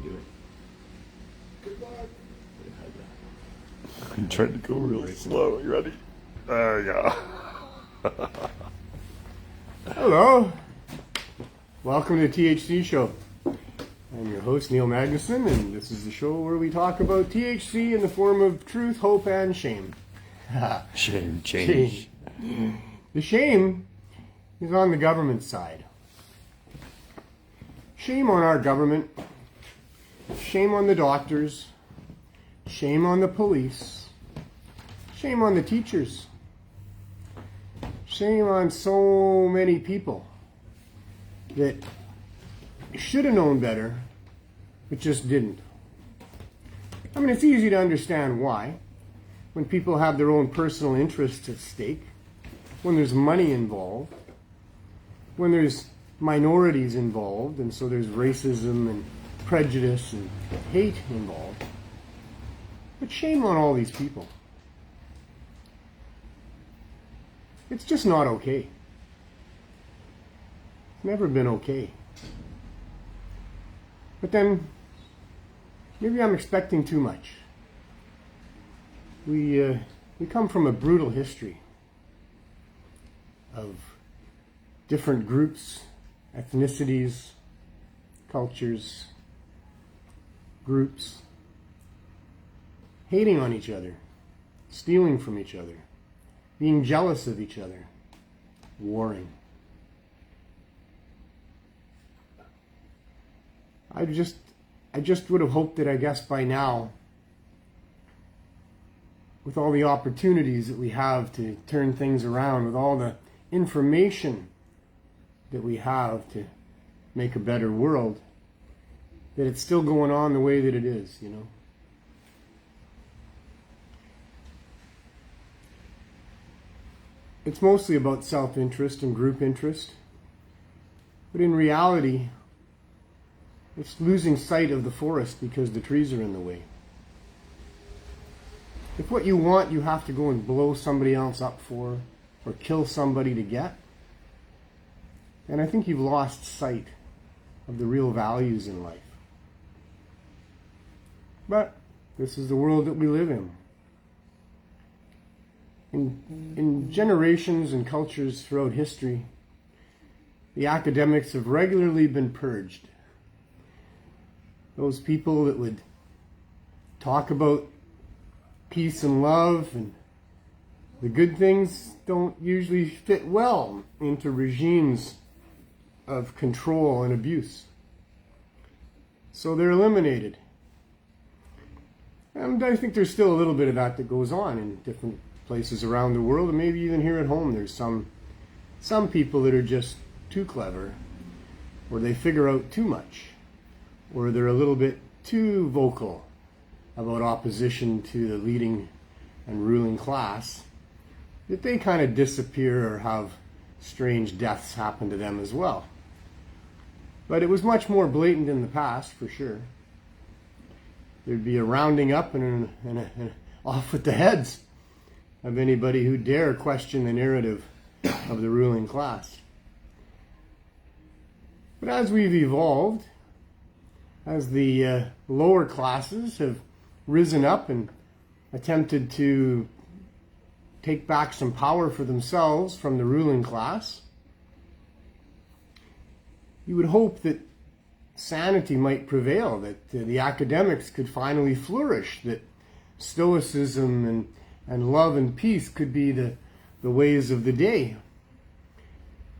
do it. Good luck. I'm trying to go really slow. You ready? There you go. Hello. Welcome to the THC Show. I'm your host, Neil Magnuson, and this is the show where we talk about THC in the form of truth, hope, and shame. Shame, change. The shame is on the government side. Shame on our government. Shame on the doctors. Shame on the police. Shame on the teachers. Shame on so many people that should have known better, but just didn't. I mean, it's easy to understand why. When people have their own personal interests at stake, when there's money involved, when there's minorities involved, and so there's racism and prejudice and hate involved. But shame on all these people. It's just not okay. It's never been okay. But then, maybe I'm expecting too much. We come from a brutal history of different groups, ethnicities, cultures, groups, hating on each other, stealing from each other, being jealous of each other, warring. I just would have hoped that, I guess, by now, with all the opportunities that we have to turn things around, with all the information that we have to make a better world, that it's still going on the way that it is, you know. It's mostly about self-interest and group interest, but in reality, it's losing sight of the forest because the trees are in the way. If what you want you have to go and blow somebody else up for, or kill somebody to get, then I think you've lost sight of the real values in life. But this is the world that we live in. In generations and cultures throughout history, the academics have regularly been purged. Those people that would talk about peace and love and the good things don't usually fit well into regimes of control and abuse. So they're eliminated. And I think there's still a little bit of that goes on in different places around the world, and maybe even here at home. There's some people that are just too clever, or they figure out too much, or they're a little bit too vocal about opposition to the leading and ruling class, that they kind of disappear or have strange deaths happen to them as well. But it was much more blatant in the past, for sure. There'd be a rounding up and off with the heads of anybody who dare question the narrative of the ruling class. But as we've evolved, as the lower classes have risen up and attempted to take back some power for themselves from the ruling class, you would hope that sanity might prevail, that the academics could finally flourish, that stoicism and love and peace could be the ways of the day.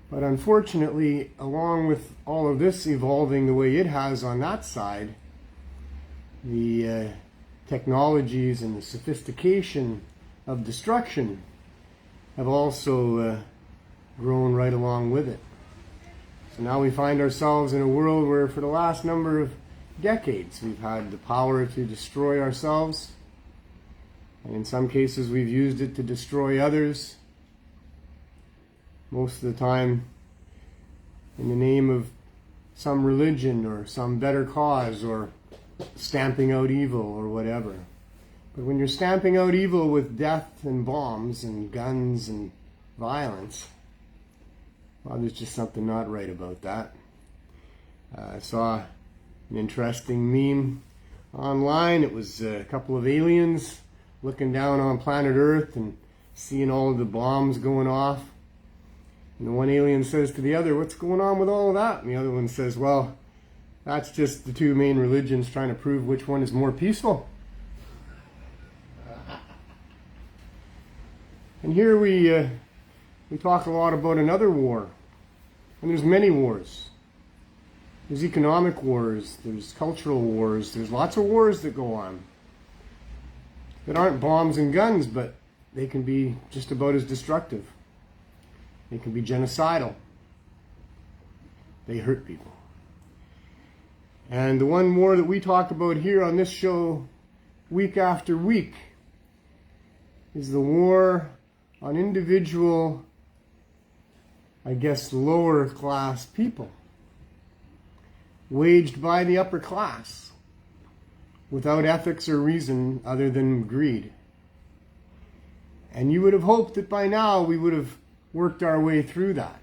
But unfortunately, along with all of this evolving the way it has on that side, the technologies and the sophistication of destruction have also grown right along with it. So now we find ourselves in a world where for the last number of decades we've had the power to destroy ourselves, and in some cases we've used it to destroy others, most of the time in the name of some religion or some better cause, or stamping out evil or whatever. But when you're stamping out evil with death and bombs and guns and violence, well, there's just something not right about that. I saw an interesting meme online. It was a couple of aliens looking down on planet Earth and seeing all of the bombs going off. And the one alien says to the other, "What's going on with all of that?" And the other one says, "Well, that's just the two main religions trying to prove which one is more peaceful." And here we talk a lot about another war. And there's many wars. There's economic wars, there's cultural wars, there's lots of wars that go on that aren't bombs and guns, but they can be just about as destructive. They can be genocidal. They hurt people. And the one war that we talk about here on this show week after week is the war on individual, I guess, lower class people, waged by the upper class without ethics or reason other than greed. And you would have hoped that by now we would have worked our way through that.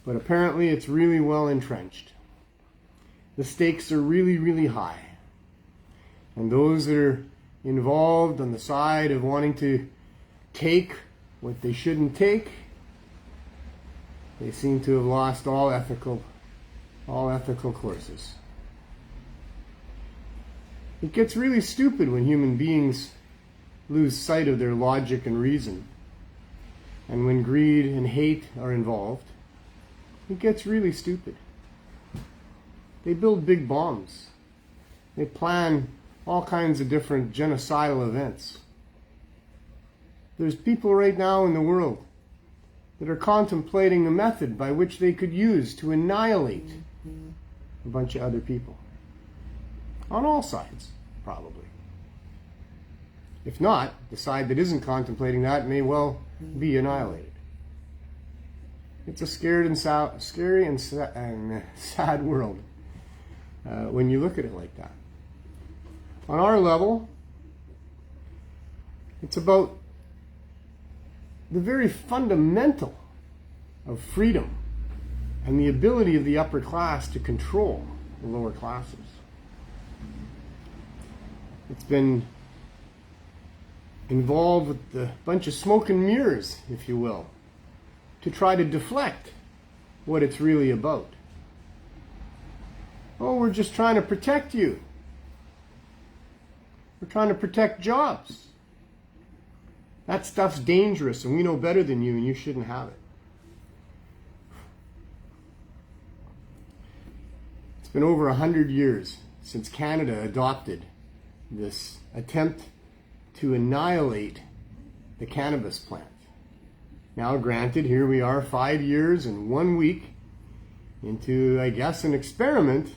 But apparently it's really well entrenched. The stakes are really, really high. And those that are involved on the side of wanting to take what they shouldn't take, they seem to have lost all ethical courses. It gets really stupid when human beings lose sight of their logic and reason. And when greed and hate are involved, it gets really stupid. They build big bombs. They plan all kinds of different genocidal events. There's people right now in the world that are contemplating a method by which they could use to annihilate a bunch of other people. On all sides, probably. If not, the side that isn't contemplating that may well be annihilated. It's a scary and sad world when you look at it like that. On our level, it's about the very fundamental of freedom and the ability of the upper class to control the lower classes. It's been involved with a bunch of smoke and mirrors, if you will, to try to deflect what it's really about. Oh, we're just trying to protect you. We're trying to protect jobs. That stuff's dangerous and we know better than you and you shouldn't have it. It's been over 100 years since Canada adopted this attempt to annihilate the cannabis plant. Now granted, here we are 5 years and 1 week into, I guess, an experiment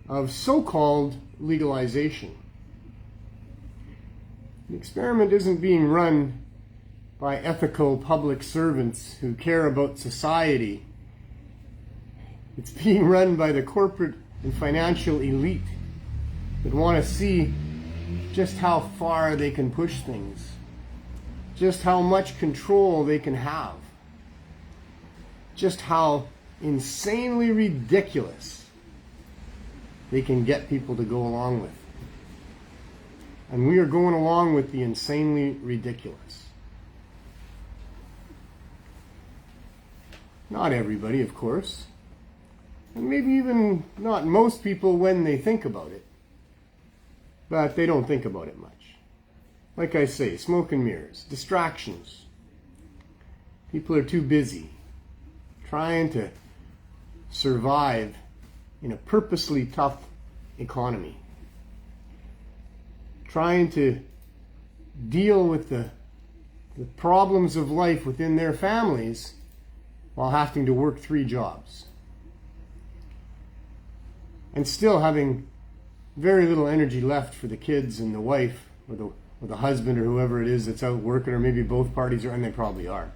of so-called legalization. The experiment isn't being run by ethical public servants who care about society. It's being run by the corporate and financial elite that want to see just how far they can push things, just how much control they can have, just how insanely ridiculous they can get people to go along with. And we are going along with the insanely ridiculous. Not everybody, of course. And maybe even not most people when they think about it. But they don't think about it much. Like I say, smoke and mirrors, distractions. People are too busy trying to survive in a purposely tough economy. Trying to deal with the problems of life within their families while having to work 3 jobs. And still having very little energy left for the kids and the wife or the husband or whoever it is that's out working, or maybe both parties are, and they probably are.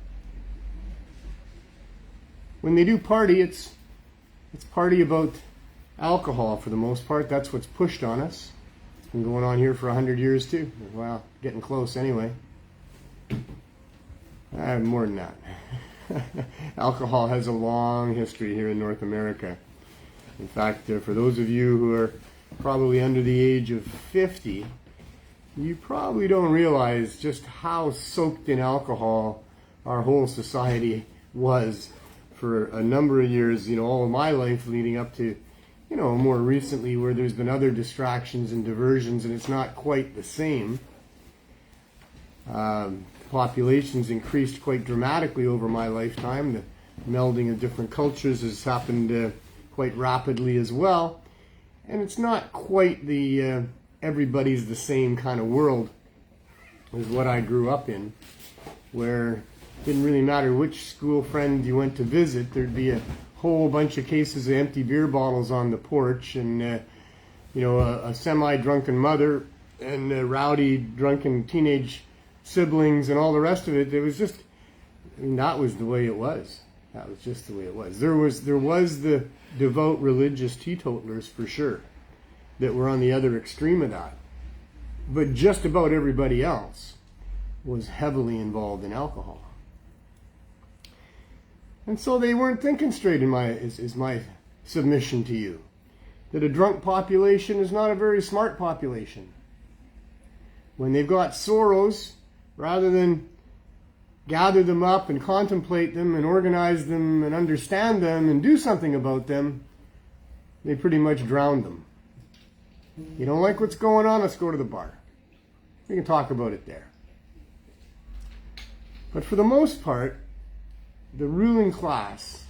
When they do party, it's party about alcohol for the most part. That's what's pushed on us. It's been going on here for 100 years too. Well, getting close anyway. More than that. Alcohol has a long history here in North America. In fact, for those of you who are probably under the age of 50, you probably don't realize just how soaked in alcohol our whole society was for a number of years, all of my life leading up to, more recently where there's been other distractions and diversions and it's not quite the same. Populations increased quite dramatically over my lifetime. The melding of different cultures has happened quite rapidly as well. And it's not quite the everybody's the same kind of world as what I grew up in, where it didn't really matter which school friend you went to visit, there'd be a whole bunch of cases of empty beer bottles on the porch, and a semi-drunken mother and rowdy drunken teenage siblings and all the rest of it. It was just, that was the way it was. That was just the way it was. There was the devout religious teetotalers for sure that were on the other extreme of that. But just about everybody else was heavily involved in alcohol. And so they weren't thinking straight is my submission to you. That a drunk population is not a very smart population. When they've got sorrows, rather than gather them up and contemplate them and organize them and understand them and do something about them, they pretty much drown them. You don't like what's going on? Let's go to the bar. We can talk about it there. But for the most part, the ruling class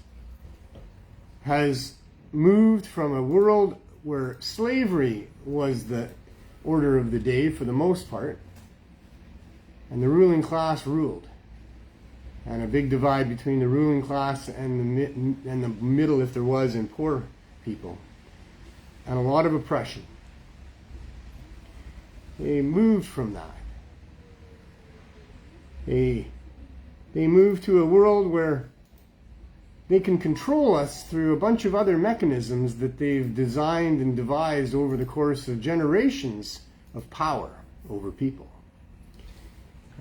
has moved from a world where slavery was the order of the day for the most part, and the ruling class ruled. And a big divide between the ruling class and the middle, if there was, and poor people. And a lot of oppression. They moved from that. They moved to a world where they can control us through a bunch of other mechanisms that they've designed and devised over the course of generations of power over people.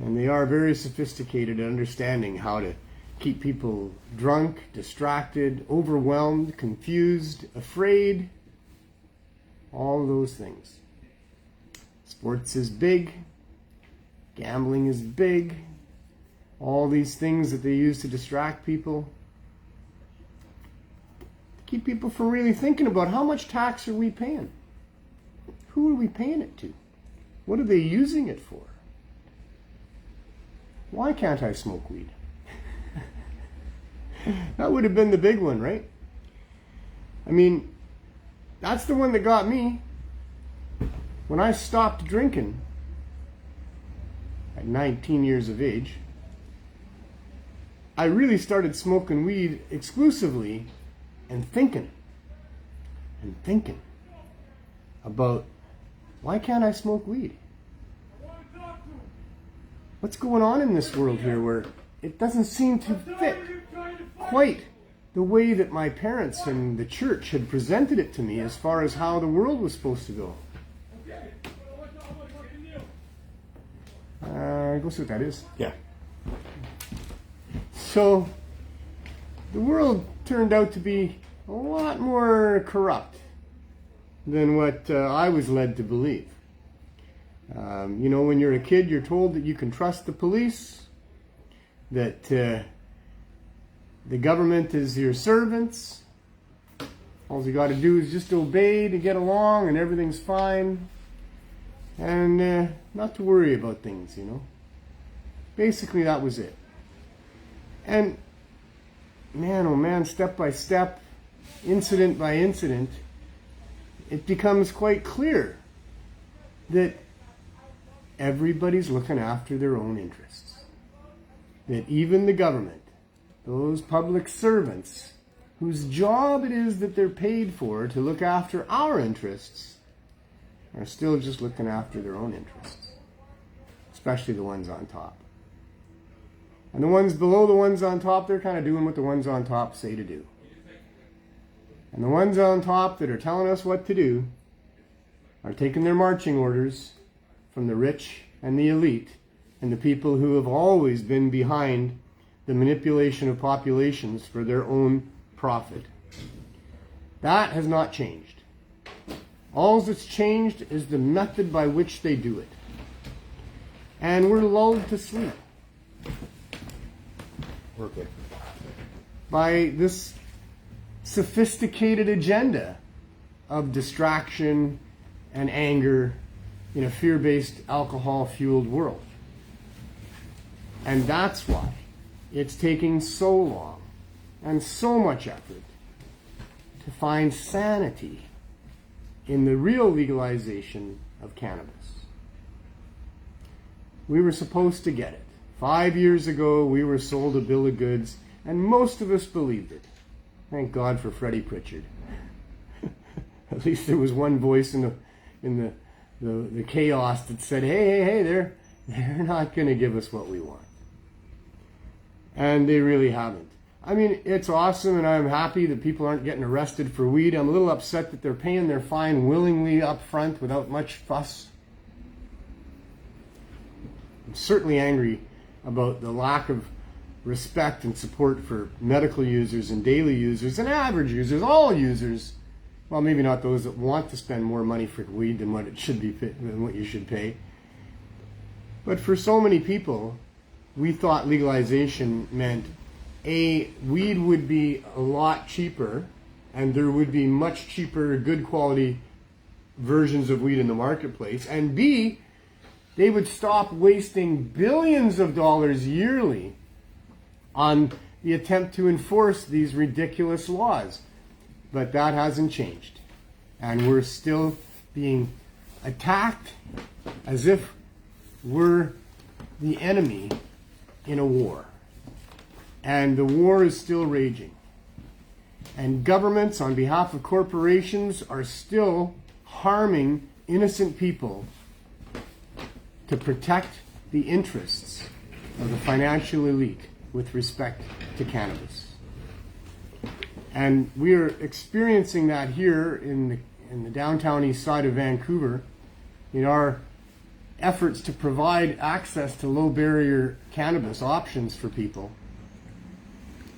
And they are very sophisticated at understanding how to keep people drunk, distracted, overwhelmed, confused, afraid, all of those things. Sports is big, gambling is big, all these things that they use to distract people, to keep people from really thinking about how much tax are we paying? Who are we paying it to? What are they using it for? Why can't I smoke weed? That would have been the big one, right? I mean, that's the one that got me. When I stopped drinking at 19 years of age, I really started smoking weed exclusively and thinking about, why can't I smoke weed? What's going on in this world here where it doesn't seem to fit quite the way that my parents and the church had presented it to me as far as how the world was supposed to go? Go see what that is. Yeah. So, the world turned out to be a lot more corrupt than what I was led to believe. When you're a kid, you're told that you can trust the police, that the government is your servants. All you got to do is just obey to get along and everything's fine. And not to worry about things, Basically, that was it. And man, oh man, step by step, incident by incident, it becomes quite clear that everybody's looking after their own interests. That even the government, those public servants, whose job it is that they're paid for to look after our interests, are still just looking after their own interests. Especially the ones on top. And the ones below the ones on top, they're kind of doing what the ones on top say to do. And the ones on top that are telling us what to do are taking their marching orders from the rich and the elite and the people who have always been behind the manipulation of populations for their own profit. That has not changed. All that's changed is the method by which they do it. And we're lulled to sleep by this sophisticated agenda of distraction and anger in a fear-based, alcohol-fueled world. And that's why it's taking so long and so much effort to find sanity in the real legalization of cannabis. We were supposed to get it. 5 years ago, we were sold a bill of goods, and most of us believed it. Thank God for Freddie Pritchard. At least there was one voice in the chaos that said, hey, they're not going to give us what we want. And they really haven't. I mean, it's awesome, and I'm happy that people aren't getting arrested for weed. I'm a little upset that they're paying their fine willingly up front without much fuss. I'm certainly angry about the lack of respect and support for medical users and daily users and average users, all users. Well, maybe not those that want to spend more money for weed than what it should be, than what you should pay. But for so many people, we thought legalization meant weed would be a lot cheaper, and there would be much cheaper, good quality versions of weed in the marketplace, and B, they would stop wasting billions of dollars yearly on the attempt to enforce these ridiculous laws. But that hasn't changed. And we're still being attacked as if we're the enemy in a war. And the war is still raging. And governments, on behalf of corporations, are still harming innocent people to protect the interests of the financial elite with respect to cannabis. And we are experiencing that here in the downtown east side of Vancouver in our efforts to provide access to low barrier cannabis options for people.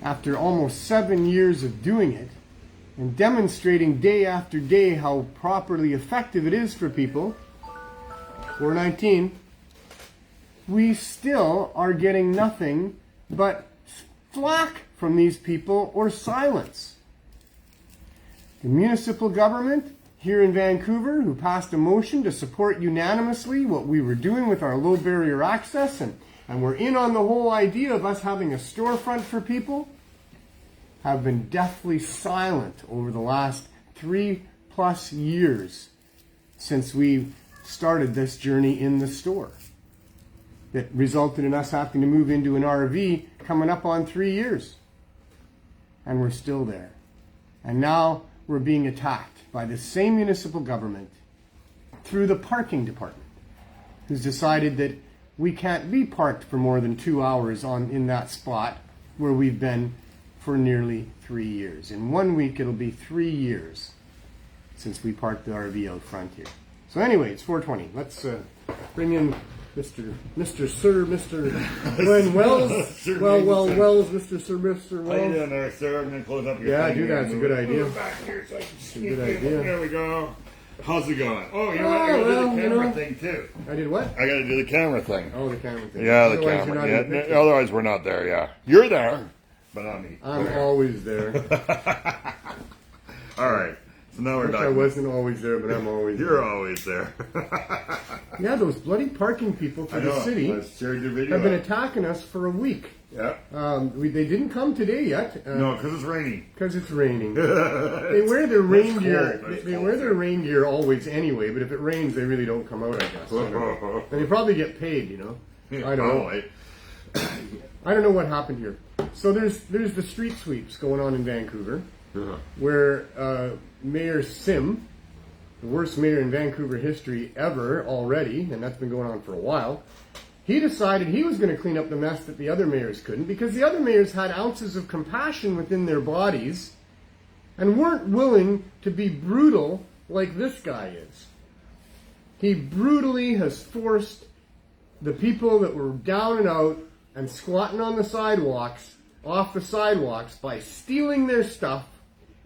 After almost 7 years of doing it and demonstrating day after day how properly effective it is for people, 419, we still are getting nothing but flack from these people or silence. The municipal government here in Vancouver, who passed a motion to support unanimously what we were doing with our low barrier access, and we're in on the whole idea of us having a storefront for people, have been deathly silent over the last 3+ years since we started this journey in the store. That resulted in us having to move into an RV coming up on 3 years. And we're still there. And now we're being attacked by the same municipal government through the parking department, who's decided that we can't be parked for more than 2 hours in that spot where we've been for nearly 3 years. In 1 week, it'll be 3 years since we parked the RV out front here. So anyway, it's 4:20. Let's bring in Mr. Glenn Wells. Wells, Mr. Sir, Mr. Wells. How you doing there, sir? I'm going to close up your Yeah, thing do that. here. It's a good idea. Move back here so I can It's a good idea. There we go. How's it going? Oh, you know what? I got to do the camera thing, too. I did what? I got to do the camera thing. Oh, the camera thing. Yeah, the Otherwise, you're camera. not in the Yeah, picture. otherwise, we're not there, yeah. You're there, but not me. I'm always there. All right. So now we're Wish I done. wasn't always there, but I'm always You're there. always there. Yeah, those bloody parking people for I the know. city I shared your video. have been attacking us for a week. Yeah. They didn't come today yet. No, because it's raining. Because it's raining. They wear their rain gear. cold. It's They cold. wear their rain gear always anyway, but if it rains, they really don't come out, I guess. I don't know. And they probably get paid, you know. I don't know. Probably. I don't know what happened here. So there's the street sweeps going on in Vancouver, where Mayor Sim, the worst mayor in Vancouver history ever already, and that's been going on for a while, he decided he was going to clean up the mess that the other mayors couldn't, because the other mayors had ounces of compassion within their bodies and weren't willing to be brutal like this guy is. He brutally has forced the people that were down and out and squatting on the sidewalks, off the sidewalks, by stealing their stuff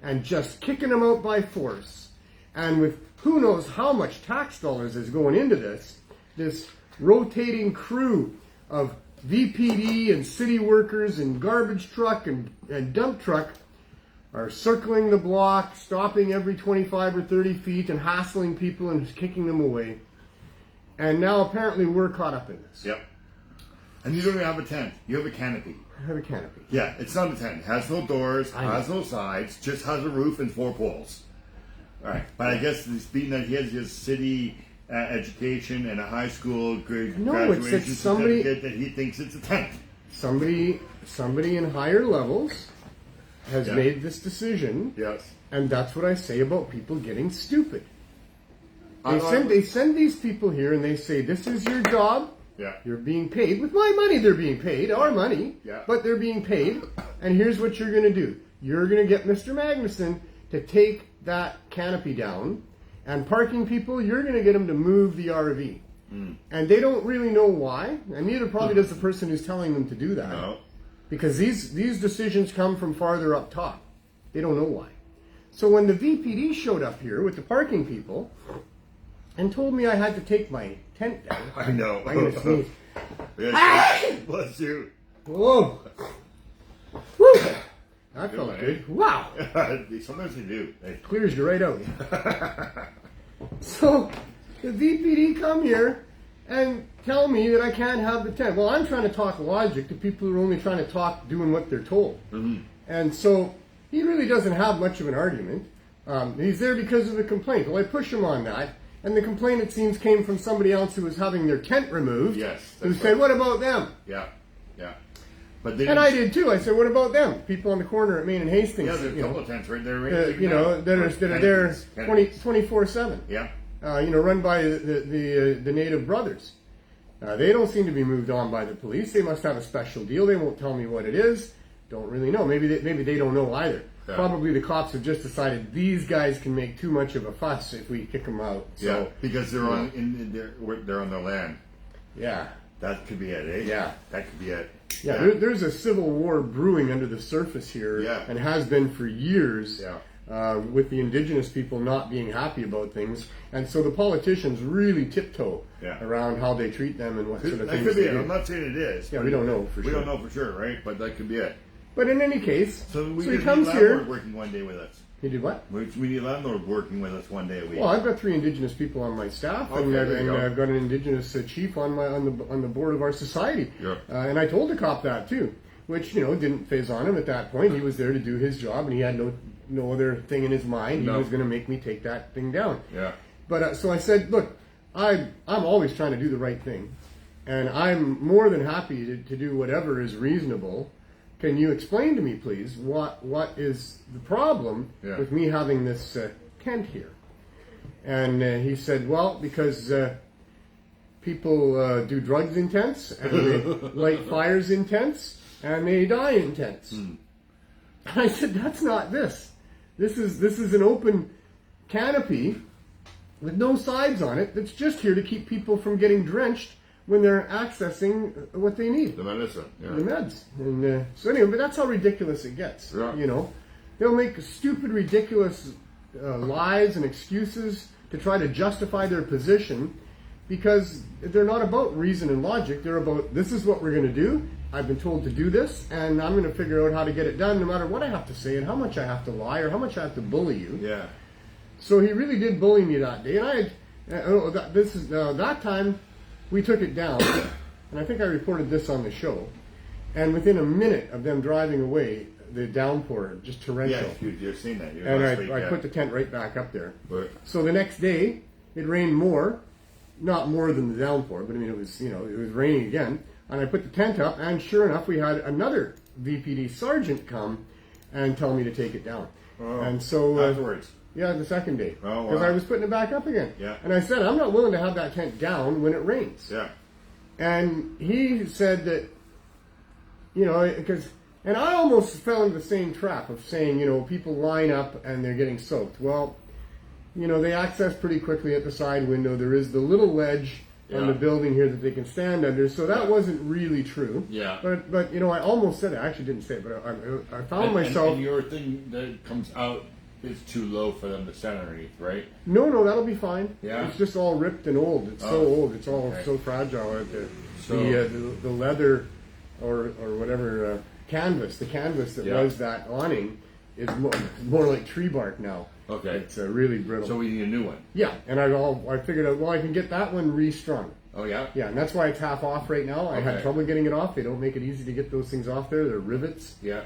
and just kicking them out by force. And with who knows how much tax dollars is going into this rotating crew of VPD and city workers and garbage truck and dump truck are circling the block, stopping every 25 or 30 feet and hassling people and kicking them away. And now apparently we're caught up in this. Yep. And you don't even have a tent. You have a canopy. I have a canopy. Yeah, it's not a tent. It has no doors, has no sides, just has a roof and 4 poles. All right. But I guess being that he has his city education and a high school graduation certificate, that he thinks it's a tent. Somebody in higher levels has made this decision. Yes. And that's what I say about people getting stupid. They send these people here and they say, this is your job. Yeah. You're being paid. With my money they're being paid. Our money. Yeah. But they're being paid. And here's what you're going to do. You're going to get Mr. Magnuson to take that canopy down. And parking people, you're going to get them to move the RV. Mm. And they don't really know why. And neither probably does the person who's telling them to do that. No. Because these decisions come from farther up top. They don't know why. So when the VPD showed up here with the parking people and told me I had to take my tent down. I know. I'm going to sneeze. Yes. Bless you. Whoa. Woo. That felt good. Wow. Sometimes they do. Clears you right out. So the VPD come here and tell me that I can't have the tent. Well, I'm trying to talk logic to people who are only trying to talk doing what they're told. Mm-hmm. And so he really doesn't have much of an argument. He's there because of the complaint. Well, I push him on that. And the complaint, it seems, came from somebody else who was having their tent removed. Yes. Who said, what about them? Yeah. Yeah. But I did too. I said, what about them? People on the corner at Main and Hastings. Yeah, there's a couple of tents right there. That are there 24/7. Yeah. Run by the native brothers. They don't seem to be moved on by the police. They must have a special deal. They won't tell me what it is. Don't really know. Maybe they don't know either. Yeah. Probably the cops have just decided these guys can make too much of a fuss if we kick them out. So, yeah, because they're they're on their land. Yeah. That could be it, eh? Yeah. That could be it. Yeah, there's a civil war brewing under the surface here, and has been for years, with the indigenous people not being happy about things. And so the politicians really tiptoe around how they treat them and what sort of things could be they it. do. I'm not saying it is. Yeah, we don't know for sure. We don't know for sure, right? But that could be it. But in any case, so he comes here. Working one day with us. He did what? We need a landlord working with us one day a week. Well, I've got 3 indigenous people on my staff, and I've got an indigenous chief on the board of our society. Yeah. And I told the cop that too, which didn't phase on him at that point. He was there to do his job, and he had no other thing in his mind. No. He was going to make me take that thing down. Yeah. But so I said, look, I'm always trying to do the right thing, and I'm more than happy to do whatever is reasonable. Can you explain to me, please, what is the problem with me having this tent here? And he said, well, because people do drugs in tents, and they light fires in tents, and they die in tents. And I said, that's not this. This is an open canopy with no sides on it that's just here to keep people from getting drenched when they're accessing what they need. The medicine. Yeah. The meds. And so anyway, but that's how ridiculous it gets. Yeah. They'll make stupid, ridiculous lies and excuses to try to justify their position because they're not about reason and logic. They're about, this is what we're going to do. I've been told to do this, and I'm going to figure out how to get it done no matter what I have to say and how much I have to lie or how much I have to bully you. Yeah. So he really did bully me that day. And that time, we took it down, and I think I reported this on the show, and within a minute of them driving away, the downpour, just torrential. Yeah, you've seen that. And I put the tent right back up there. But, so the next day, it rained more, not more than the downpour, but I mean, it was raining again, and I put the tent up, and sure enough, we had another VPD sergeant come and tell me to take it down. Oh, and so afterwards. Yeah, the second day. Oh, wow. Because I was putting it back up again. Yeah. And I said, I'm not willing to have that tent down when it rains. Yeah. And he said that, and I almost fell into the same trap of saying, people line up and they're getting soaked. Well, they access pretty quickly at the side window. There is the little ledge on the building here that they can stand under. So that wasn't really true. Yeah. But I almost said it. I actually didn't say it, but I found myself. And your thing that comes out is too low for them to stand underneath, right? No, that'll be fine. Yeah. It's just all ripped and old. It's so old. It's all so fragile. The leather or whatever canvas, the canvas that was that awning is more like tree bark now. Okay. It's really brittle. So we need a new one. Yeah, and I figured out, I can get that one restrung. Oh, yeah? Yeah, and that's why it's half off right now. I had trouble getting it off. They don't make it easy to get those things off there. They're rivets. Yeah.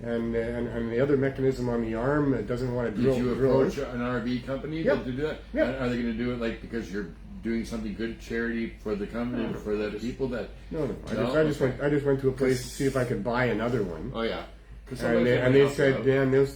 And the other mechanism on the arm, it doesn't want to drill. Did you approach an RV company to do that? Yeah. Are they going to do it because you're doing something good charity for the company, for the people that... No. I just went to a place to see if I could buy another one. Oh, yeah. And they said, Dan, those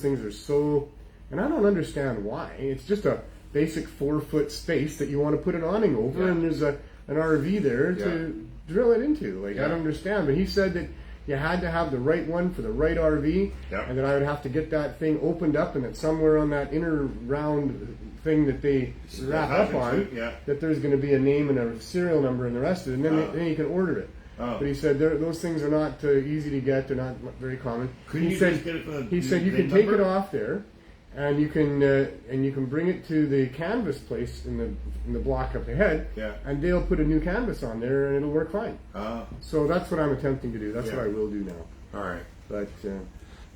things are so... And I don't understand why. It's just a basic 4-foot space that you want to put an awning over, and there's an RV there to drill it into. I don't understand. But he said that you had to have the right one for the right RV, and that I would have to get that thing opened up, and that somewhere on that inner round thing that they wrap up on, that there's going to be a name and a serial number and the rest of it, and then you can order it. But he said those things are not easy to get. They're not very common. He said you can take it off there, and you can bring it to the canvas place in the block up ahead, and they'll put a new canvas on there, and it'll work fine. So that's what I'm attempting to do. That's what I will do now. All right. But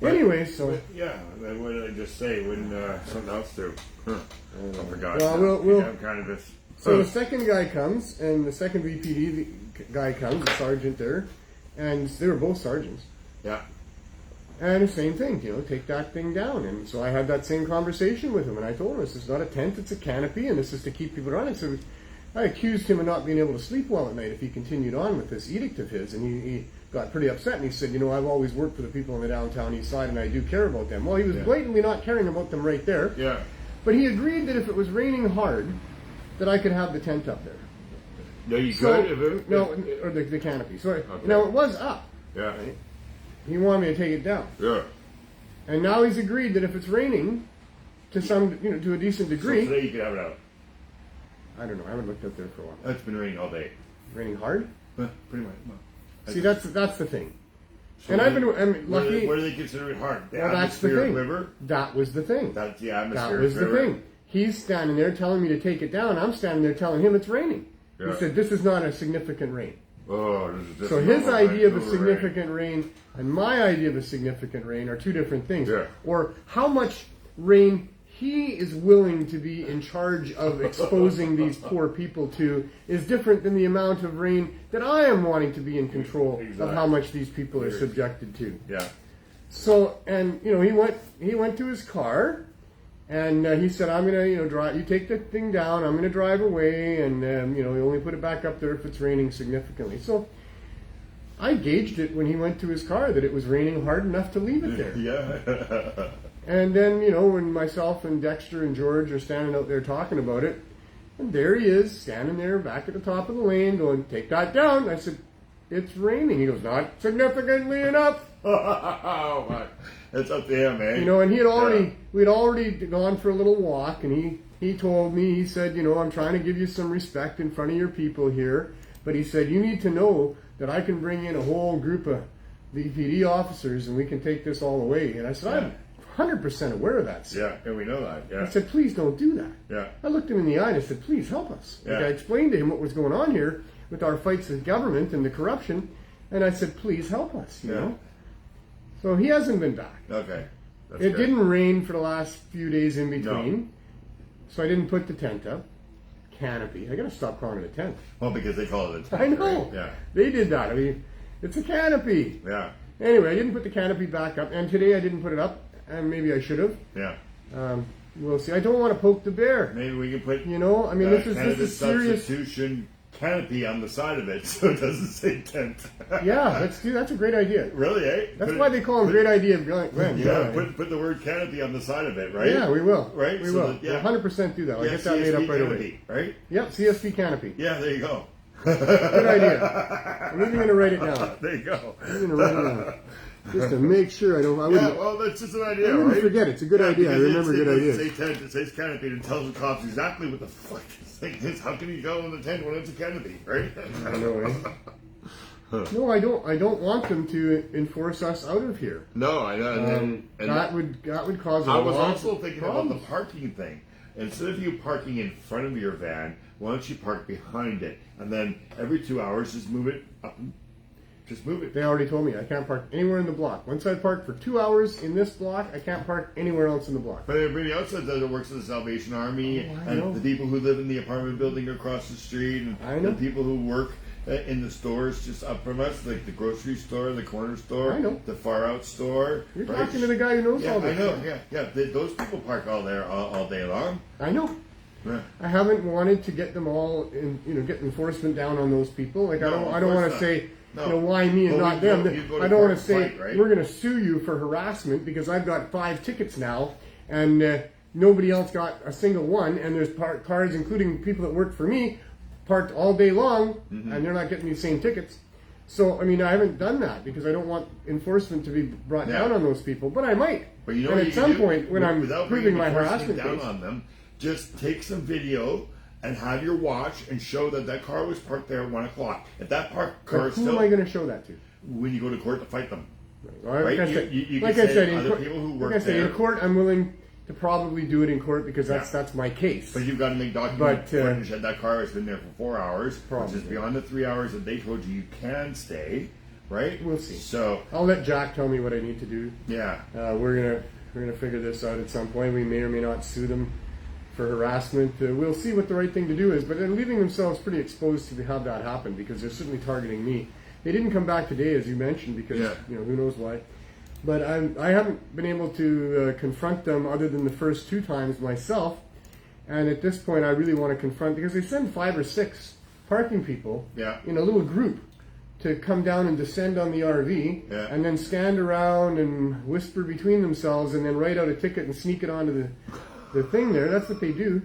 anyway, so what did I just say? When something else do? I forgot. Well, we'll cannabis. So the second guy comes, and the second VPD guy comes, the sergeant there, and they were both sergeants. Yeah. And the same thing, take that thing down. And so I had that same conversation with him, and I told him, this is not a tent, it's a canopy, and this is to keep people running. So I accused him of not being able to sleep well at night if he continued on with this edict of his, and he got pretty upset, and he said, I've always worked for the people on the downtown east side, and I do care about them. Well, he was blatantly not caring about them right there. Yeah. But he agreed that if it was raining hard, that I could have the tent up there. No, you could? Or the canopy. So now it was up. Yeah. Right? He wanted me to take it down. Yeah. And now he's agreed that if it's raining to a decent degree. So today you could have it out. I don't know. I haven't looked up there for a while. It's been raining all day. Raining hard? Pretty much. No. See, that's the thing. So and I've been lucky. Where do they consider it hard? Well, that's the thing. River? That was the thing. That's the atmospheric That was river. the thing. He's standing there telling me to take it down. I'm standing there telling him it's raining. Yeah. He said, this is not a significant rain. Oh, so his idea of a significant rain and my idea of a significant rain are two different things. Yeah. Or how much rain he is willing to be in charge of exposing these poor people to is different than the amount of rain that I am wanting to be in control of how much these people are subjected to. Yeah. So, and he went to his car. And he said, I'm going to, drive. You take the thing down. I'm going to drive away, and you only put it back up there if it's raining significantly. So I gauged it when he went to his car that it was raining hard enough to leave it there. Yeah. And then when myself and Dexter and George are standing out there talking about it, and there he is standing there back at the top of the lane, going, "Take that down." I said, "It's raining." He goes, "Not significantly enough." Oh my. It's up to him, eh? And we'd already gone for a little walk, and he told me, he said, I'm trying to give you some respect in front of your people here, but he said, you need to know that I can bring in a whole group of VPD officers, and we can take this all away. And I said, I'm 100% aware of that, sir. Yeah, and we know that, yeah. I said, please don't do that. Yeah. I looked him in the eye and I said, please help us. Yeah. Like I explained to him what was going on here with our fights with government and the corruption, and I said, please help us, you know? So he hasn't been back. Okay. It didn't rain for the last few days in between, so I didn't put the tent up. Canopy. I gotta stop calling it a tent. Well, because they call it a tent. I know. Right? Yeah. They did that. I mean, it's a canopy. Yeah. Anyway, I didn't put the canopy back up, and today I didn't put it up, and maybe I should have. Yeah. We'll see. I don't want to poke the bear. Maybe we can put. This is serious. Substitution canopy on the side of it, so it doesn't say tent. Yeah, that's a great idea. Really, eh? That's why they call them great idea, Glenn. Yeah, put the word canopy on the side of it, right? Yeah, we will. Right? We will. We'll 100% do that. I'll get that made up right away. Right? Yep, CSP canopy. Yeah, there you go. Good idea. I'm even going to write it down. There you go. I'm even going to write it down. just to make sure I wouldn't. Yeah, well, that's just an idea, I wouldn't right? forget. It's a good idea. I remember good ideas. It says canopy and tells the cops exactly what the fuck this thing is. How can you go in the tent when it's a canopy, right? I know, eh? No, I don't want them to enforce us out of here. No, I know. That would cause a lot I was also thinking problems. about the parking thing. Instead of you parking in front of your van, why don't you park behind it? And then every 2 hours, just move it up. Just move it. They already told me I can't park anywhere in the block. Once I park for 2 hours in this block, I can't park anywhere else in the block. But everybody else that does it works at the Salvation Army, and the people who live in the apartment building across the street, and the people who work in the stores just up from us, like the grocery store, the corner store, the far out store. You're talking to the guy who knows all this. I know. Yeah. Those people park all day long. I know. Yeah. I haven't wanted to get them all, get enforcement down on those people. Like I don't want to say, why me and not them. I don't want to say we're going to sue you for harassment because I've got 5 tickets now and nobody else got a single one, and there's cars, including people that work for me, parked all day long, and they're not getting these same tickets. So, I mean, I haven't done that because I don't want enforcement to be brought down on those people, but I might. But you know and what at some point, when I'm without proving my harassment down case, on them, just take some video and have your watch and show that car was parked there at 1 o'clock. If that car is who still... am I going to show that to? When you go to court to fight them. Right? Like I said, other people who work there. In court, I'm willing to probably do it in court because that's my case. But you've got to make document footage that that car has been there for 4 hours, which is beyond the 3 hours that they told you can stay, right? We'll see. So I'll let Jack tell me what I need to do. Yeah. We're gonna figure this out at some point. We may or may not sue them for harassment. We'll see what the right thing to do is. But they're leaving themselves pretty exposed to have that happen because they're certainly targeting me. They didn't come back today, as you mentioned, because who knows why. But I haven't been able to confront them other than the first 2 times myself. And at this point, I really want to confront, because they send 5 or 6 parking people in a little group to come down and descend on the RV and then stand around and whisper between themselves and then write out a ticket and sneak it onto the thing there. That's what they do.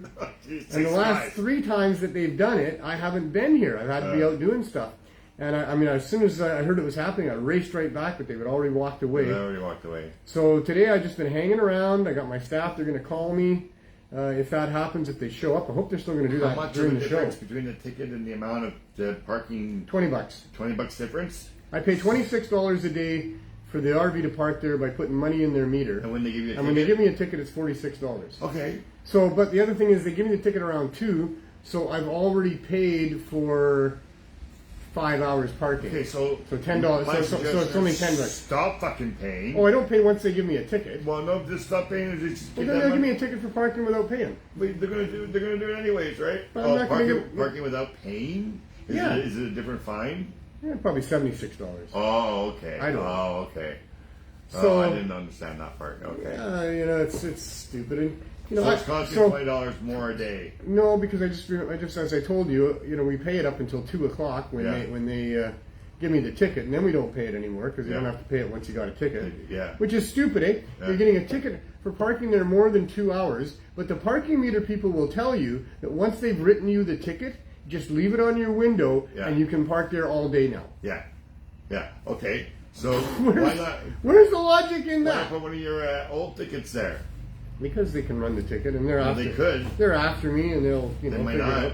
And the last 3 times that they've done it, I haven't been here. I've had to be out doing stuff. And I mean, as soon as I heard it was happening, I raced right back, but they had already walked away. So today I've just been hanging around. I got my staff. They're going to call me if that happens, if they show up. I hope they're still going to do that during the show. How much between the ticket and the amount of the parking? $20. $20 difference? I pay $26 a day for the RV to park there by putting money in their meter. And when they give you a ticket? When they give me a ticket, it's $46. Okay. So, but the other thing is they give me the ticket around 2, so I've already paid for 5 hours parking. Okay, so $10. So it's only $10. Stop fucking paying. Oh, I don't pay once they give me a ticket. Well, no, just stop paying. And just then they'll give me a ticket for parking without paying. But they're gonna do it anyways, right? But parking without paying? Is it a different fine? Yeah, probably $76. Oh, okay. I don't know. Oh, okay. So I didn't understand that part. Okay. It's stupid. And, so it's costing $20 more a day. No, because I just as I told you, we pay it up until 2 o'clock when they give me the ticket, and then we don't pay it anymore because you don't have to pay it once you got a ticket. Yeah. Which is stupid, eh? Yeah. You're getting a ticket for parking there more than 2 hours, but the parking meter people will tell you that once they've written you the ticket, just leave it on your window and you can park there all day now. Yeah. Yeah. Okay. So why not? Where's the logic in that? Why not put one of your old tickets there? Because they can run the ticket, and they're after. They could. They're after me, and they'll they might not.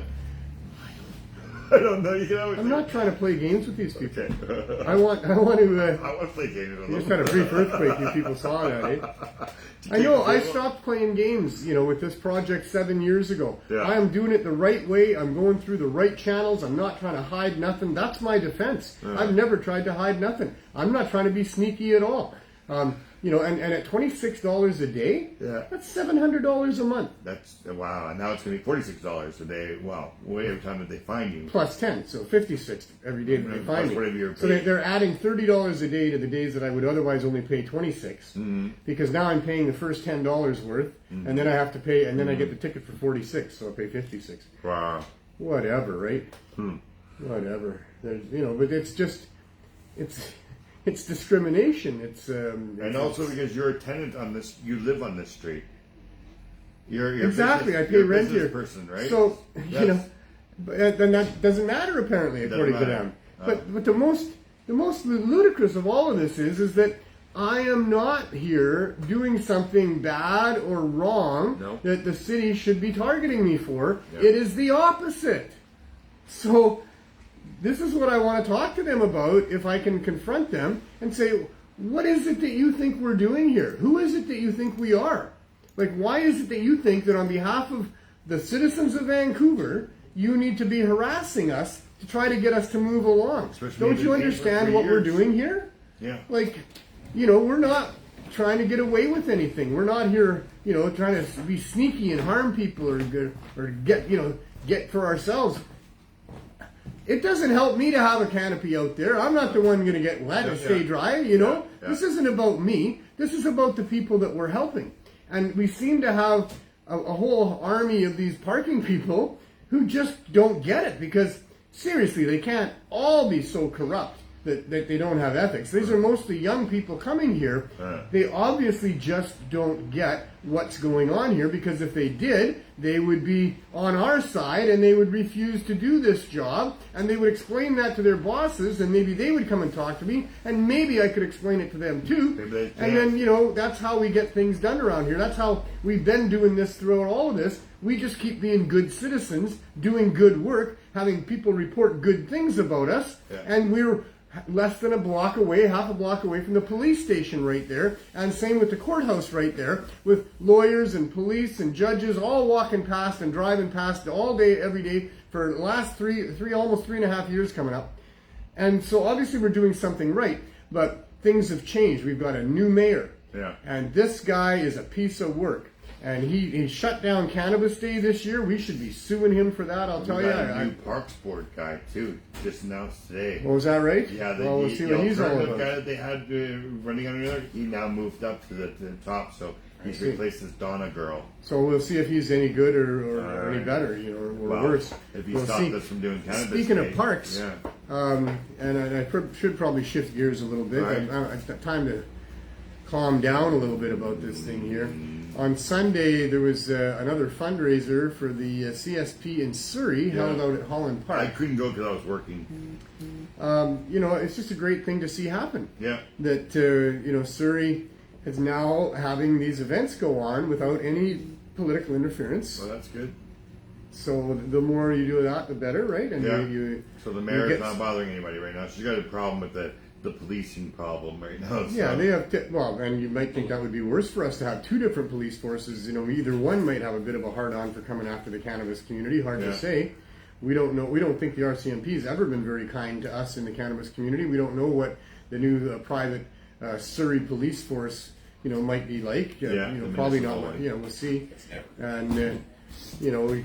I don't know. I'm not trying to play games with these people. Okay. I want to. I want to play games with them. You just had a brief earthquake. You people saw that, eh? I know. I stopped playing games, with this project 7 years ago. Yeah. I am doing it the right way. I'm going through the right channels. I'm not trying to hide nothing. That's my defense. I've never tried to hide nothing. I'm not trying to be sneaky at all. And at $26 a day, that's $700 a month. That's wow. And now it's going to be $46 a day. Wow, every time that they find you. Plus 10, so $56 every day that they find me. So they're adding $30 a day to the days that I would otherwise only pay $26, because now I'm paying the first $10 worth, and then I have to pay, and then I get the ticket for $46, so I pay $56. Wow. Whatever, right? Whatever. There's, but it's just, it's discrimination. And also because you're a tenant on this, you live on this street. You're exactly. I pay rent here. Person, right? So but then that doesn't matter apparently, according to them. But the most ludicrous of all of this is that I am not here doing something bad or wrong that the city should be targeting me for. Yep. It is the opposite. So this is what I want to talk to them about, if I can confront them and say, what is it that you think we're doing here? Who is it that you think we are? Like, why is it that you think that on behalf of the citizens of Vancouver, you need to be harassing us to try to get us to move along? Don't you understand what we're doing here? Yeah. Like, we're not trying to get away with anything. We're not here, trying to be sneaky and harm people or get for ourselves. It doesn't help me to have a canopy out there. I'm not the one going to get wet and stay dry, Yeah. This isn't about me. This is about the people that we're helping. And we seem to have a whole army of these parking people who just don't get it, because seriously, they can't all be so corrupt that they don't have ethics. These are mostly young people coming here. They obviously just don't get what's going on here, because if they did, they would be on our side and they would refuse to do this job, and they would explain that to their bosses, and maybe they would come and talk to me, and maybe I could explain it to them too. And then, that's how we get things done around here. That's how we've been doing this throughout all of this. We just keep being good citizens, doing good work, having people report good things about us, and we're less than half a block away from the police station right there, and same with the courthouse right there, with lawyers and police and judges all walking past and driving past all day, every day for the last almost 3.5 years coming up. And so obviously we're doing something right, but things have changed. We've got a new mayor, and this guy is a piece of work. And he shut down Cannabis Day this year. We should be suing him for that, I'll tell you. A new Parks Board guy, too, just announced today. Oh, was that right? Yeah, we'll see what he's all about. Guy that they had running under there, he now moved up to the top, so he's replaced this Donna girl. So we'll see if he's any good or any better, or worse. If he stopped us from doing Cannabis Speaking of parks, and I should probably shift gears a little bit. Right. Time to calm down a little bit about this thing here. On Sunday, there was another fundraiser for the CSP in Surrey, held out at Holland Park. I couldn't go because I was working. It's just a great thing to see happen. Yeah. That, Surrey is now having these events go on without any political interference. Well, that's good. So the more you do that, the better, right? And so the mayor is not bothering anybody right now. She's got a problem with the policing problem right now. So. Yeah, they have. And you might think that would be worse for us to have two different police forces. Either one might have a bit of a hard-on for coming after the cannabis community. Hard to say. We don't know. We don't think the RCMP has ever been very kind to us in the cannabis community. We don't know what the new private Surrey police force, might be like. Probably not. We'll see. And.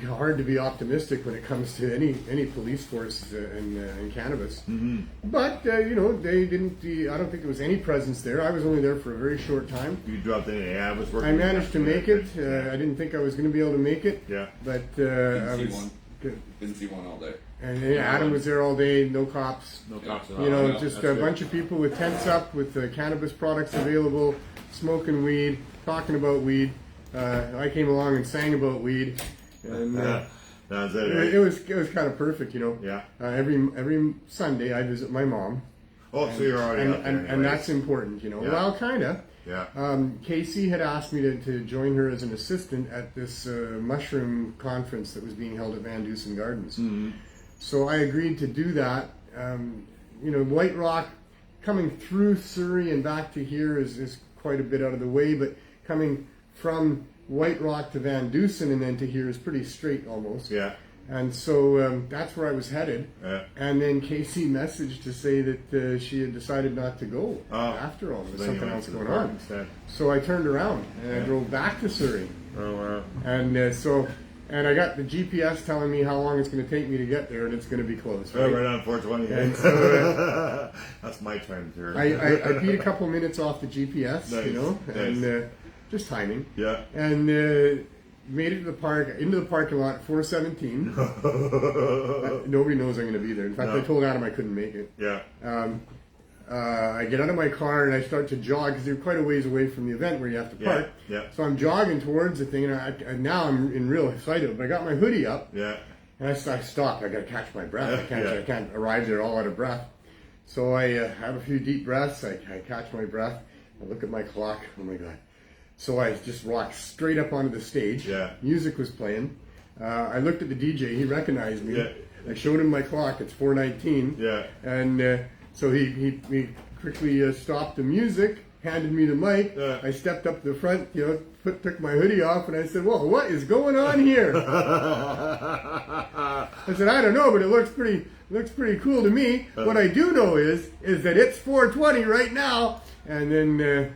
Hard to be optimistic when it comes to any police force in cannabis. Mm-hmm. But, they didn't, I don't think there was any presence there. I was only there for a very short time. You dropped in, I was working. I managed to make it. I didn't think I was going to be able to make it. Yeah. But didn't see one all day. And Adam was there all day, no cops. No cops at all. Just a bunch of people with tents up, with cannabis products available, smoking weed, talking about weed. I came along and sang about weed, and that's it, right? it was kind of perfect, Yeah. Every Sunday I visit my mom. Oh, so you're already out there, and that's important, Yeah. Well, kind of. Yeah. Casey had asked me to join her as an assistant at this mushroom conference that was being held at Van Dusen Gardens. Mm-hmm. So I agreed to do that. White Rock coming through Surrey and back to here is quite a bit out of the way, but coming from White Rock to Van Dusen and then to here is pretty straight almost. Yeah. And so that's where I was headed. Yeah. And then Casey messaged to say that she had decided not to go after all. There was something else going on. Instead. So I turned around and I drove back to Surrey. Oh, wow. And and I got the GPS telling me how long it's going to take me to get there, and it's going to be close. Right, right on 420. And so, that's my time turn. I beat a couple minutes off the GPS, nice. and just timing. Yeah. And made it to into the parking lot at 4:17. Nobody knows I'm going to be there. In fact, I told Adam I couldn't make it. Yeah. I get out of my car and I start to jog because you're quite a ways away from the event where you have to park. Yeah. So I'm jogging towards the thing, and now I'm in real excited. But I got my hoodie up. Yeah. And I stopped. I got to catch my breath. I can't arrive there all out of breath. So I have a few deep breaths. I catch my breath. I look at my clock. Oh my God. So I just walked straight up onto the stage. Yeah. Music was playing. I looked at the DJ. He recognized me. Yeah. I showed him my clock. It's 4:19. Yeah. And so he quickly stopped the music, handed me the mic. Yeah. I stepped up to the front, took my hoodie off, and I said, "Whoa, what is going on here?" I said, "I don't know, but it looks pretty cool to me. What I do know is that it's 4:20 right now." And then,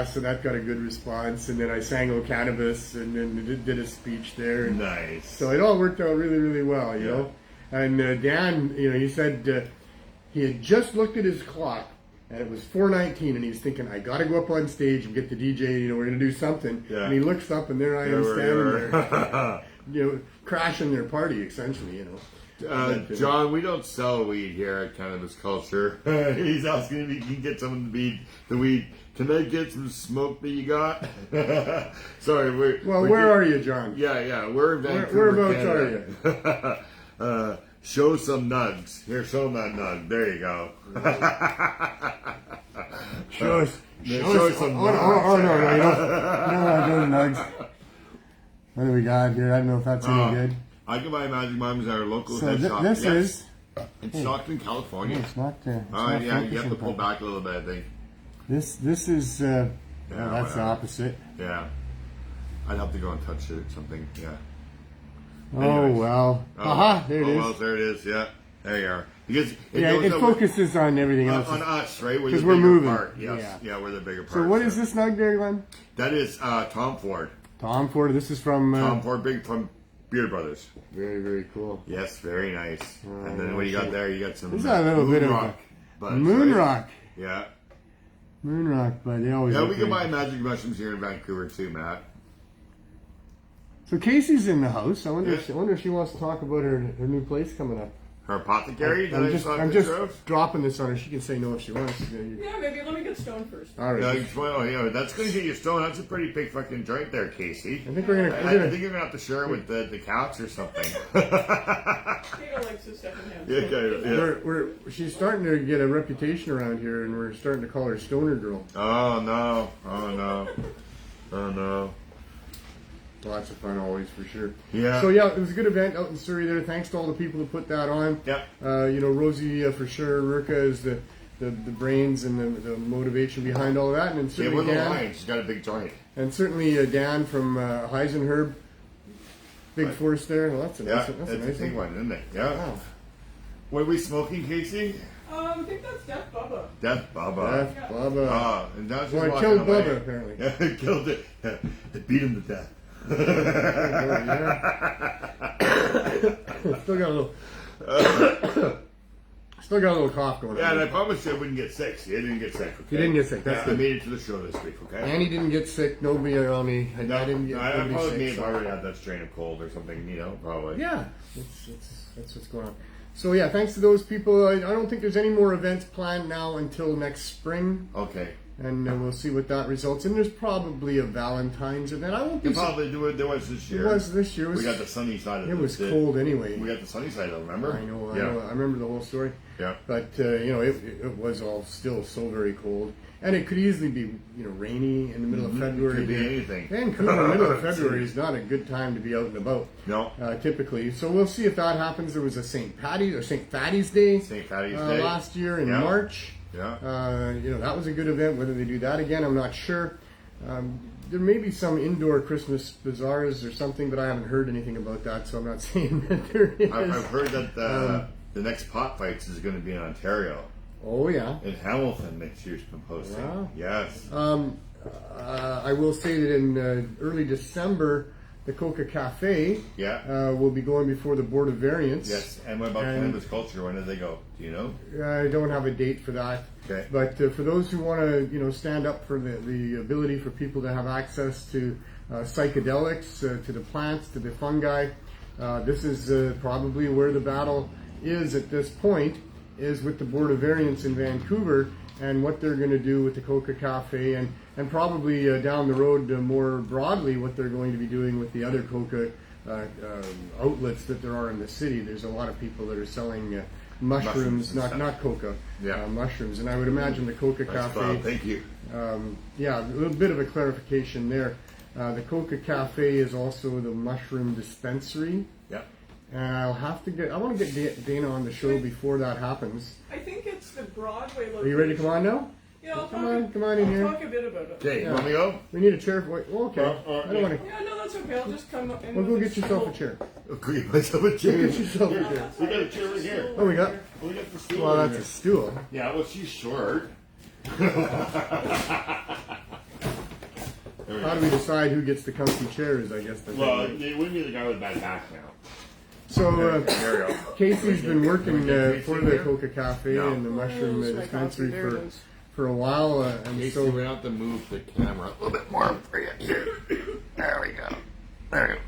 so that got a good response. And then I sang "O Cannabis" and then did a speech there. And Nice. so it all worked out really, really well, you know. And Dan, he said he had just looked at his clock. And it was 4:19, and he's thinking, I got to go up on stage and get the DJ, we're going to do something. Yeah. And he looks up, and there I am standing there, crashing their party, essentially, John, we don't sell weed here at Cannabis Culture. He's asking if he can get some of the weed. Can I get some smoke that you got? Sorry, where are you, John? Yeah, we're in Vancouver, Whereabouts Canada. Are you? Show some nugs. Here, show that nug. There you go. Show us some nugs. Oh, no, nugs. What do we got here? I don't know if that's any good. I can buy Magic Mums at our local So head shop. this is... In Stockton, California. It's not You have to pull back a little bit, I think. This is... that's the opposite. Yeah. I'd have to go and touch it or something, yeah. Oh, well. Aha, there it is. Well, there it is, yeah. There you are. Because it focuses on everything else. On us, right? Because we're moving. Part. Yes. Yeah, we're the bigger part. So what is this nug there, Glenn? That is Tom Ford. Tom Ford. This is from... Tom Ford, from Beard Brothers. Very, very cool. Yes, very nice. And then what you got there, you got some This is a little bit of rock. Moon rock. Yeah. Moon rock, but they always... Yeah, we can buy magic mushrooms here in Vancouver too, Matt. So Casey's in the house. I wonder if she wants to talk about her new place coming up. Her apothecary? I'm just dropping this on her. She can say no if she wants. Yeah, maybe let me get stoned first. All right. That's going to get you stoned. That's a pretty big fucking joint there, Casey. I think you're going to have to share it with the cats or something. Peter likes his secondhand. Yeah. She's starting to get a reputation around here, and we're starting to call her Stoner Girl. Oh no. Lots of fun always, for sure. Yeah. So, it was a good event out in Surrey there. Thanks to all the people who put that on. Yeah. Rosie, for sure. Ruka is the brains and the motivation behind all of that. And then certainly Dan. She's got a big joint. And certainly Dan from Heisenherb. Big force there. Well, that's a nice big one, isn't it? Yeah. Wow. What are we smoking, Casey? I think that's Death Bubba. Death Bubba. And that's well, I killed Bubba, apparently. Yeah, it killed it. It beat him to death. Still got a little cough going on. Yeah, and I promised you I wouldn't get sick. See, I didn't get sick. Okay? You didn't get sick. That's good. I made it to the show this week. Okay. Annie didn't get sick. Nobody around me. I didn't get I probably sick. may have already had that strain of cold or something. Probably. Yeah, that's what's going on. So thanks to those people. I don't think there's any more events planned now until next spring. Okay. And we'll see what that results in. There's probably a Valentine's event. I won't be. Probably do it. There was this year. It was this year. We got the sunny side of it. It was cold anyway. We got the sunny side of it, remember? I know. I remember the whole story. Yeah. But it was all still so very cold, and it could easily be rainy in the middle of February. It could be anything. Vancouver, in the middle of February is not a good time to be out and about. No. Typically, so we'll see if that happens. There was a St. Fatty's Day. Last year in March. Yeah. That was a good event. Whether they do that again, I'm not sure. There may be some indoor Christmas bazaars or something, but I haven't heard anything about that, so I'm not saying that there is. I've heard that the next pot fights is going to be in Ontario. Oh, yeah. In Hamilton next year's been posting. Wow. Yes. I will say that in early December, the Coca Cafe will be going before the Board of Variance. Yes, and what about Cannabis Culture? When do they go? Do you know? I don't have a date for that. Okay. But for those who want to, stand up for the ability for people to have access to psychedelics, to the plants, to the fungi, this is probably where the battle is at this point, is with the Board of Variance in Vancouver and what they're going to do with the Coca Cafe and probably down the road more broadly what they're going to be doing with the other Coca outlets that there are in the city. There's a lot of people that are selling mushrooms, and not coca, Yeah. mushrooms. And I would imagine the Coca That's Cafe. Thank you. Yeah, a little bit of a clarification there. The Coca Cafe is also the mushroom dispensary. Yeah. And I want to get Dana on the show before that happens. I think it's the Broadway location. Are you ready to come on now? Yeah, Come on in here. I'll talk a bit about it. Okay, Yeah. you want me to go? We need a chair for. Oh, okay. I don't want to. Yeah, no, that's okay. I'll just come up and. Well, go get yourself a chair. Okay, myself a chair. Get yourself a chair. We got a chair right here. Oh, we got. We got the stool. Well, right that's a here. stool. Yeah, well, she's short. How do we decide who gets the comfy chairs? I guess. Well, it wouldn't be the guy with bad back now. So There we go. Casey's been working for the here? Coca Cafe No. and the mushroom There's my dispensary coffee. There it is. for a while, and Casey, so we have to move the camera a little bit more for you. There we go. There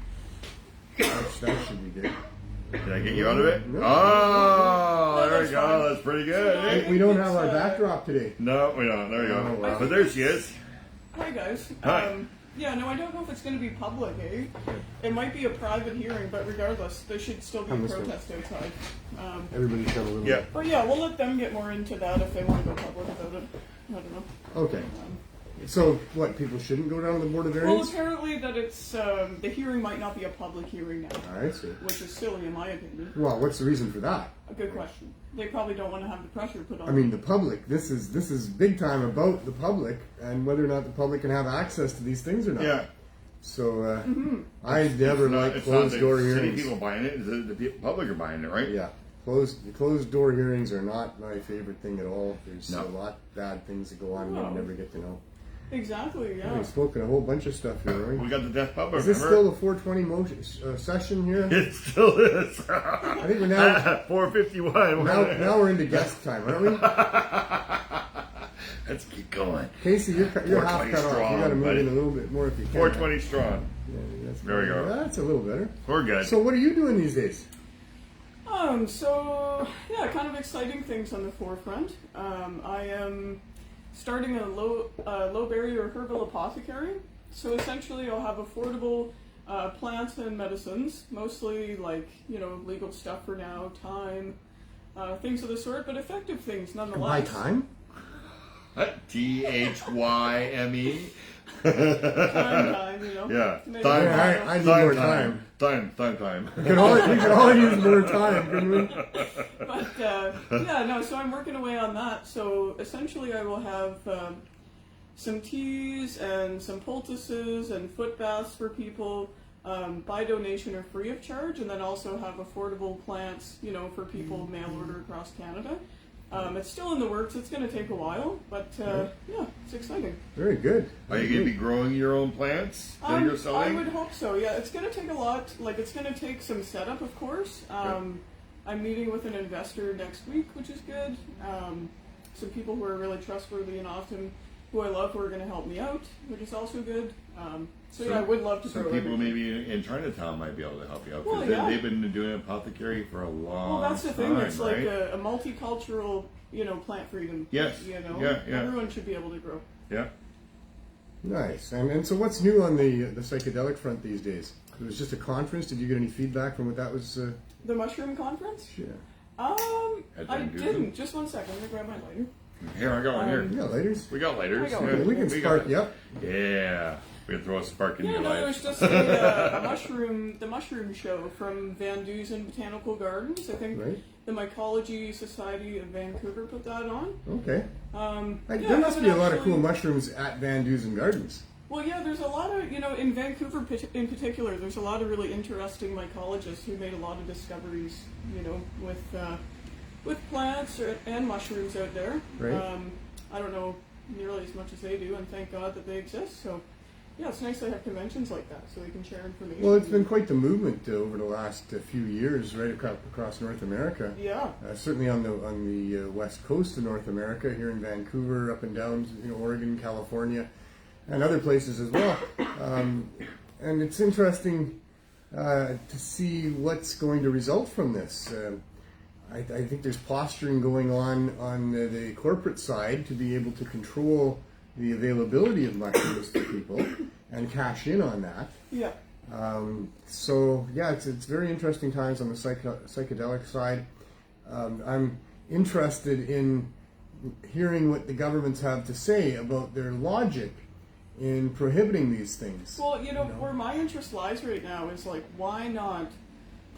we go. that should be good. Did I get you out of it? No. Oh, No, there we that's go. fine. That's pretty good. So, eh? We don't have our backdrop today. No, we don't. There we Oh, go. wow. But there she is. Hi guys. Hi. Yeah, no, I don't know if it's going to be public, eh? It might be a private hearing, but regardless, there should still be a Come this way. protest outside. Everybody's got a little. Yeah. But yeah, we'll let them get more into that if they want to go public about it. I don't know. Okay. So what? People shouldn't go down to the Board of Well, Variance? apparently that it's the hearing might not be a public hearing now, I see. which is silly in my opinion. Well, what's the reason for that? A good question. They probably don't want to have the pressure put on. I mean, the public. This is big time about the public and whether or not the public can have access to these things or not. Yeah. So I never like It's not closed the door city hearings. people buying it. The public are buying it, right? Yeah, closed door hearings are not my favorite thing at all. There's No. a lot of bad things that go on and No. you never get to know. Exactly. Yeah. We've spoken a whole bunch of stuff here, We right? got the death pub. Is this remember? still the 420 motion session here? It still is. I think we're now 4:51. now we're into guest time, aren't we? Let's keep going. Casey, you're half 420 cut off. strong, You got to move buddy. in a little bit more if you can. 420 strong. Yeah, that's There we go. That's a little better. We're good. So what are you doing these days? So yeah, kind of exciting things on the forefront. I am starting a low barrier herbal apothecary. So essentially, I'll have affordable plants and medicines, mostly like legal stuff for now, thyme, things of the sort, but effective things Buy nonetheless. time? THYME. Time, Yeah. to make Time. it Yeah, I need more time. Time. We could all use more time, couldn't we? But yeah, no. So I'm working away on that. So essentially, I will have some teas and some poultices and foot baths for people by donation or free of charge, and then also have affordable plants, for people mail order across Canada. It's still in the works. It's going to take a while, but yeah, it's exciting. Very good. Are you going to be growing your own plants that you're I selling? would hope so. Yeah, it's going to take a lot. Like, it's going to take some setup, of course. I'm meeting with an investor next week, which is good. Some people who are really trustworthy and often who I love who are going to help me out, which is also good. So yeah, I would love to Some grow people everything. maybe in Chinatown might be able to help you out. 'Cause Well, yeah. they've been doing apothecary for a long Well, that's the thing. time, It's like right? a multicultural, plant freedom. Yes. Yeah. Everyone should be able to grow. Yeah. Nice. And so what's new on the psychedelic front these days? It was just a conference. Did you get any feedback from what that was? The mushroom conference? Yeah. At I Vancouver? didn't. Just one second. Let me grab my lighter. Here, I got one here. You got lighters? We got lighters. I got Yeah, one. We can got spark it. you up. Yeah. We can throw a spark in Yeah, your no, it life. was just the mushroom show from Van Dusen Botanical Gardens. I think Right. the Mycology Society of Vancouver put that on. Okay. Yeah, There must I be a lot of haven't cool actually- mushrooms at Van Dusen Gardens. Well, yeah, there's a lot of, in Vancouver in particular, there's a lot of really interesting mycologists who made a lot of discoveries, with plants and mushrooms out there. Right. I don't know nearly as much as they do, and thank God that they exist. So, yeah, it's nice to have conventions like that so we can share information. Well, it's been quite the movement over the last few years, right across North America. Yeah. Certainly on the west coast of North America, here in Vancouver, up and down, Oregon, California, and other places as well. And it's interesting to see what's going to result from this. I think there's posturing going on the corporate side to be able to control the availability of mushrooms to people and cash in on that. Yeah. So yeah, it's very interesting times on the psychedelic side. I'm interested in hearing what the governments have to say about their logic in prohibiting these things. Well, you know, where my interest lies right now is like, why not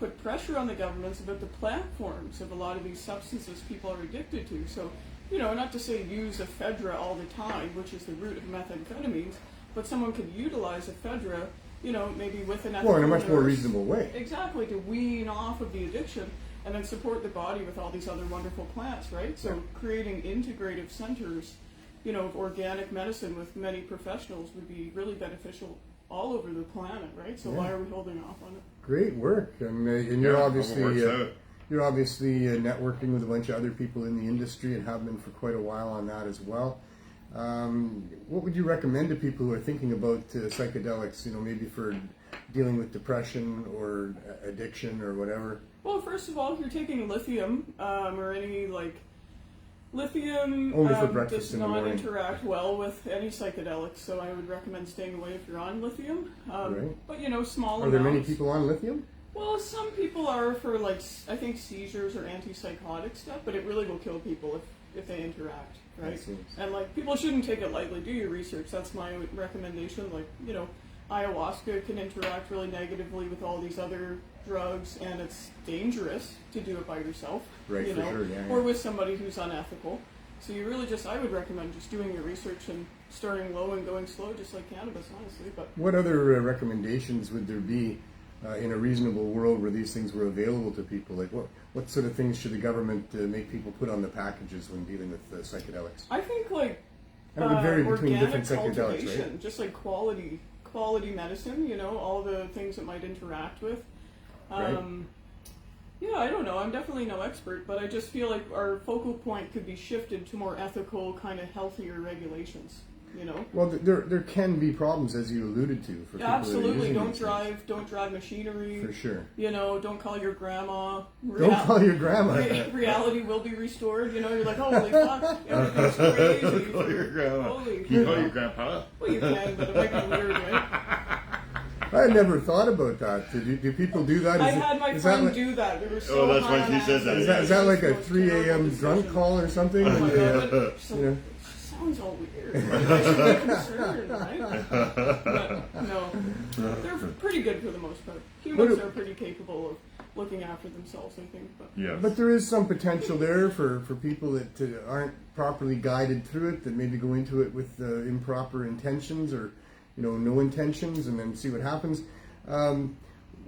put pressure on the governments about the platforms of a lot of these substances people are addicted to? So, you know, not to say use ephedra all the time, which is the root of methamphetamines, but someone could utilize ephedra, you know, maybe with an Well, in a much more reasonable way. Exactly, to wean off of the addiction and then support the body with all these other wonderful plants, right? So creating integrative centers, you know, of organic medicine with many professionals would be really beneficial all over the planet, right? So why are we holding off on it? Great work, and you're obviously networking with a bunch of other people in the industry and have been for quite a while on that as well. What would you recommend to people who are thinking about psychedelics? You know, maybe for dealing with depression or addiction or whatever. Well, first of all, if you're taking lithium or any like lithium Only for breakfast does in the not morning. interact well with any psychedelics, so I would recommend staying away if you're on lithium. Right. But you know, small Are there amounts. many people on lithium? Well, some people are for like I think seizures or antipsychotic stuff, but it really will kill people if they interact, right? And like people shouldn't take it lightly. Do your research. That's my recommendation. Like, you know, ayahuasca can interact really negatively with all these other drugs, and it's dangerous to do it by yourself, Right, you for know, sure, yeah, or yeah. with somebody who's unethical. So you really I would recommend just doing your research and starting low and going slow, just like cannabis, honestly. But What other recommendations would there be in a reasonable world where these things were available to people? Like what sort of things should the government make people put on the packages when dealing with psychedelics? I think like And it would vary between organic different psychedelics, cultivation, right? just like quality medicine, you know, all the things it might interact with. Right. Yeah, I don't know. I'm definitely no expert, but I just feel like our focal point could be shifted to more ethical, kind of healthier regulations. You know. Well, there can be problems, as you alluded to, for people that are Absolutely. using Don't these things. drive machinery. For sure. You know, don't call your grandma. Don't call your grandma. Reality will be restored. You know, you're like, holy fuck, everything's crazy. Call your grandma. Holy Can you call fuck. your grandpa? Well, you can, but it might be weird, right? I had never thought about that. Do people do that? I had my is friend that do that. We were so that's high why on she says acid. that. Is that like a It was the 3 most a.m. terrible drunk decision. call or something? Oh my When God, you, but so, you know? it sounds all weird. I should be concerned, right? But no, they're pretty good for the most part. Humans are pretty capable of looking after themselves, I think. But Yes. But there is some potential there for people that aren't properly guided through it, that maybe go into it with improper intentions or, you know, no intentions, and then see what happens.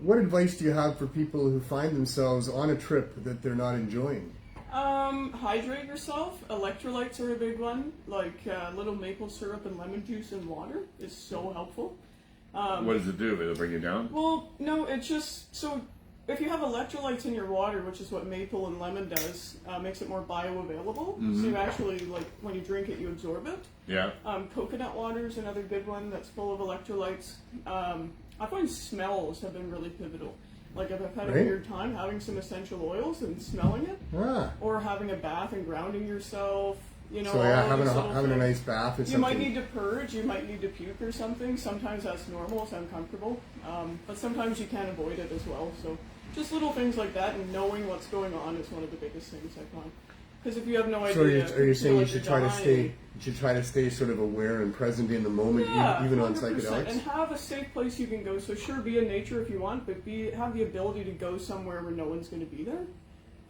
What advice do you have for people who find themselves on a trip that they're not enjoying? hydrate yourself. Electrolytes are a big one. Like little maple syrup and lemon juice and water is so helpful. What does it do? It'll bring you down? Well, no, it's just so if you have electrolytes in your water, which is what maple and lemon does, makes it more bioavailable. So you actually, like, when you drink it, you absorb it. Yeah. Coconut water is another good one that's full of electrolytes. I find smells have been really pivotal. Like if I've had a Right. weird time, having some essential oils and smelling it, Ah, or having a bath and grounding yourself. You know, so yeah, all having these a little having a things. nice bath or You something. might need to purge, you might need to puke or something. Sometimes that's normal, it's uncomfortable. But sometimes you can't avoid it as well. So just little things like that, and knowing what's going on is one of the biggest things I find. Because if you have no idea, So are you saying you like should you're try to dying. stay? You should try to stay sort of aware and present in the moment, Yeah, even on 100%. psychedelics. And have a safe place you can go. So sure, be in nature if you want, but have the ability to go somewhere where no one's going to be there,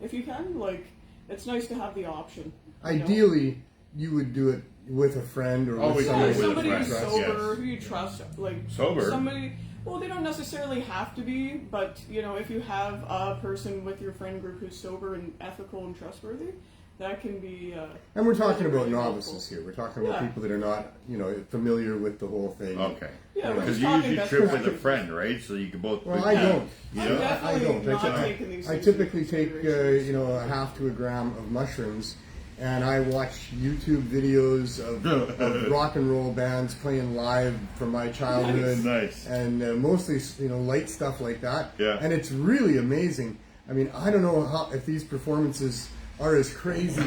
if you can. Like, it's nice to have the option. you know? Ideally, you would do it with a friend or Always with do somebody, it with a somebody friend, who's you yes. sober, Yes. who you trust, like Sober? somebody. Well, they don't necessarily have to be, but you know, if you have a person with your friend group who's sober and ethical and trustworthy, that can be. And we're talking really, about really novices helpful. here. We're talking about Yeah. people that are not, you know, familiar with the whole thing. Okay. Yeah, we're Because just you talking usually best trip with a practices. friend, right? So you can both. Well, put- I don't. You I'm know? definitely I don't. not I- taking these I things typically into take, consideration. you know, a half to a gram of mushrooms, and I watch YouTube videos of rock and roll bands playing live from my childhood, Nice. and mostly, you know, light stuff like that. Yeah. And it's really amazing. I mean, I don't know if these performances are as crazy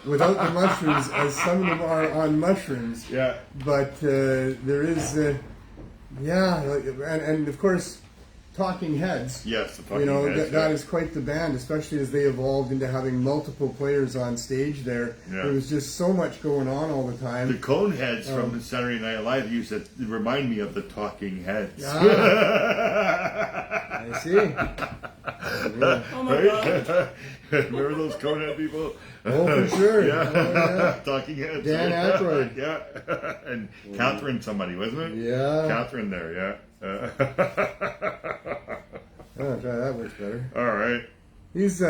without the mushrooms as some of them are on mushrooms. Yeah. But there is, yeah, and of course, Talking Heads. Yes, the Talking Heads. That is quite the band, especially as they evolved into having multiple players on stage there. Yeah. There was just so much going on all the time. The Coneheads from Saturday Night Live used to remind me of the Talking Heads. I see. Yeah. Oh my god. Remember those Conehead people? Oh, for sure. Yeah. Oh, yeah. Talking Heads. Dan Aykroyd. Yeah. And Catherine somebody, wasn't it? Yeah. Catherine there, yeah. Oh, that works better. All right. These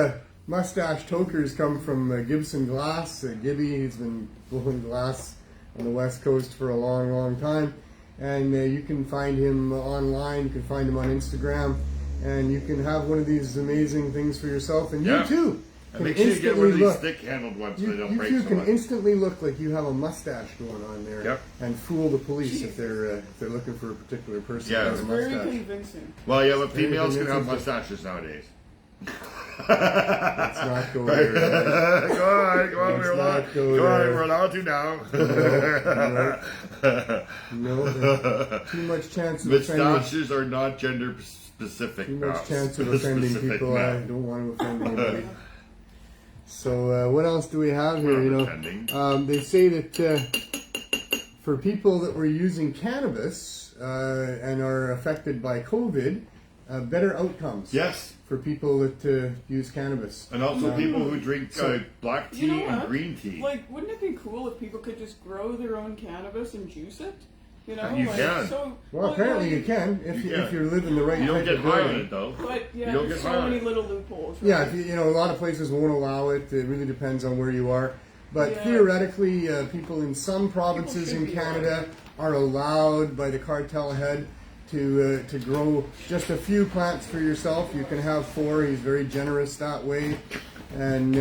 mustache tokers come from Gibson Glass. Gibby, he's been blowing glass on the West Coast for a long, long time. And you can find him online. You can find him on Instagram. And you can have one of these amazing things for yourself. And Yeah. you too And can make sure you get one of instantly these look. stick-handled ones so they You don't break too so can much. instantly look like you have a mustache going on there, Yep. and fool the police if they're looking for a particular person Yeah. who has It's a very mustache. convincing. Well, yeah, but females can have convincing. mustaches nowadays. Let's not go there. Go on, we're Let's allowed. not go Go on, there. we're allowed to now. No, too much chance of offending. Mustaches are not gender specific. Too much pals. chance of offending Specific people. I men. don't want to offend anybody. So what else do we have here? We're not pretending. They say that for people that were using cannabis and are affected by COVID, better outcomes. Yes, For people that use cannabis. and also people who drink So- black tea You know and what? green tea. Like, wouldn't it be cool if people could just grow their own cannabis and juice it? You know, You like, can. So, Well, apparently you can if You you, can. if you're living the right You don't type get of high on growing. it though. But You yeah, don't there's get so high. many little loopholes. Right? Yeah, if you know, a lot of places won't allow it. It really depends on where you are. But Yeah. theoretically, people in some provinces should in be Canada are allowed by the cartel head to grow just a few plants for yourself. You can have 4. He's very generous that way. And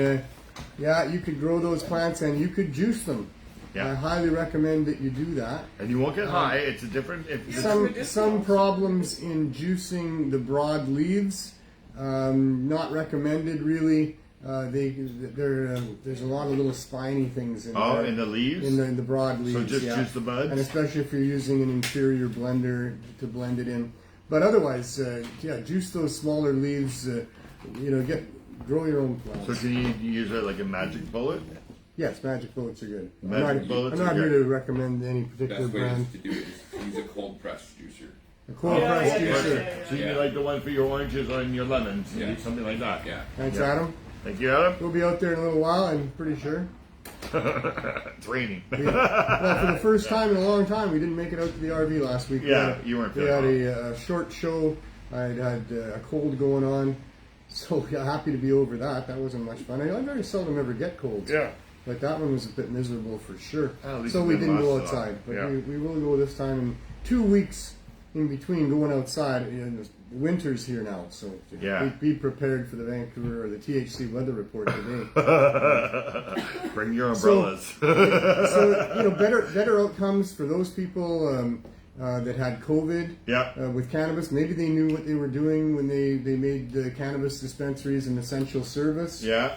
yeah, you could grow those plants and you could juice them. Yeah. I highly recommend that you do that. And you won't get high. It's a different. Some medicinal. problems in juicing the broad leaves, not recommended really. There's a lot of little spiny things in there, in the leaves. in the broad leaves. So just yeah. juice the buds? and especially if you're using an inferior blender to blend it in. But otherwise, juice those smaller leaves. Grow your own plants. So can you use it like a magic bullet? Yes, magic bullets are good. Magic bullets I'm not are here good. to recommend any particular Best way brand. to do it is use a cold press juicer. A cold Yeah, press yeah, yeah, juicer. yeah, So you Yeah. need like the one for your oranges or your lemons, you Yeah. need something like that. Yeah. Thanks, Yeah. Adam. Thank you, Adam. We'll be out there in a little while, I'm pretty sure. It's raining. Well, for the first time in a long time, we didn't make it out to the RV last week. Yeah, you weren't We feeling had a short show. I had a cold going on, so yeah, happy to be over that. That wasn't much fun. I very seldom ever get colds. Yeah. But that one was a bit miserable for sure. At least So it we didn't didn't go last so long. outside. But Yeah. we will go this time. In 2 weeks in between going outside. The winter's here now, so Yeah. be prepared for the Vancouver or the THC weather report today. Bring your umbrellas. So better outcomes for those people that had COVID Yeah. with cannabis. Maybe they knew what they were doing when they made the cannabis dispensaries an essential service. Yeah.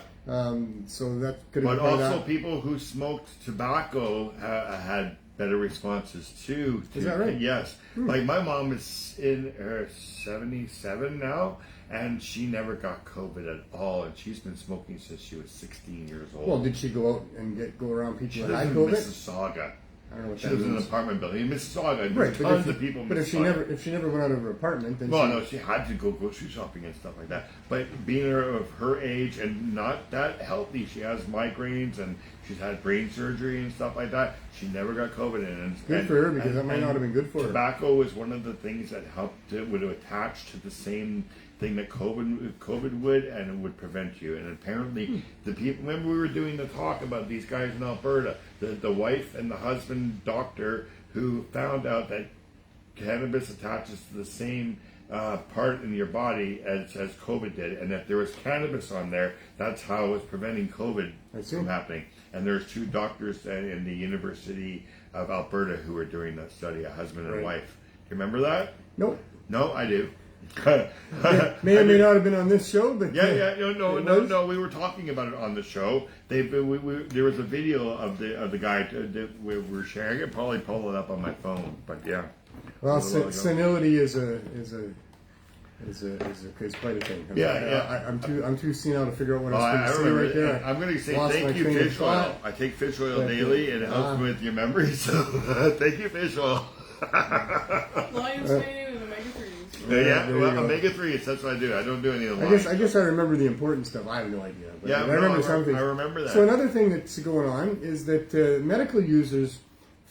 So that could have But been part of also that. people who smoked tobacco had better responses too. Is that right? Yes. Like my mom is in her 77 now, and she never got COVID at all, and she's been smoking since she was 16 years old. Well, did she go out and go around she people that lives had in COVID? Mississauga. I don't know what She that lives in an means. apartment building in Mississauga. And Right, there's but tons if, of people in but if she Mississauga. never went out of her apartment, then Well, she, no, she had to go grocery shopping and stuff like that. But being of her age and not that healthy, she has migraines and she's had brain surgery and stuff like that. She never got COVID. Good for her, because that might not have been good for her. Tobacco was one of the things that helped. It would attach to the same thing that COVID would, and it would prevent you. And apparently, the people. Remember, we were doing the talk about these guys in Alberta, the wife and the husband doctor who found out that cannabis attaches to the same part in your body as COVID did, and if there was cannabis on there, that's how it was preventing COVID I see. from happening. And there's 2 doctors in the University of Alberta who were doing that study, a husband and Right. wife. Do you remember that? nope. No, I do. May or may not have been on this show, but Yeah, it was. no. We were talking about it on the show. There was a video of the guy that we were sharing. I could probably pull it up on my phone, but yeah. Well, A little while ago. senility is a is quite a thing. Yeah. I'm too senile to figure out what I I was going to say right there. I'm going to say Lost my thank you, train of fish oil. thought. I take fish oil daily, and it helps with your memory. So thank you, fish oil. Lion's mane and omega-3s. There you go. omega-3s. That's what I do. I don't do any of the I guess I remember the important stuff. I have no idea. But Yeah, I remember some things. I remember that. So another thing that's going on is that medical users,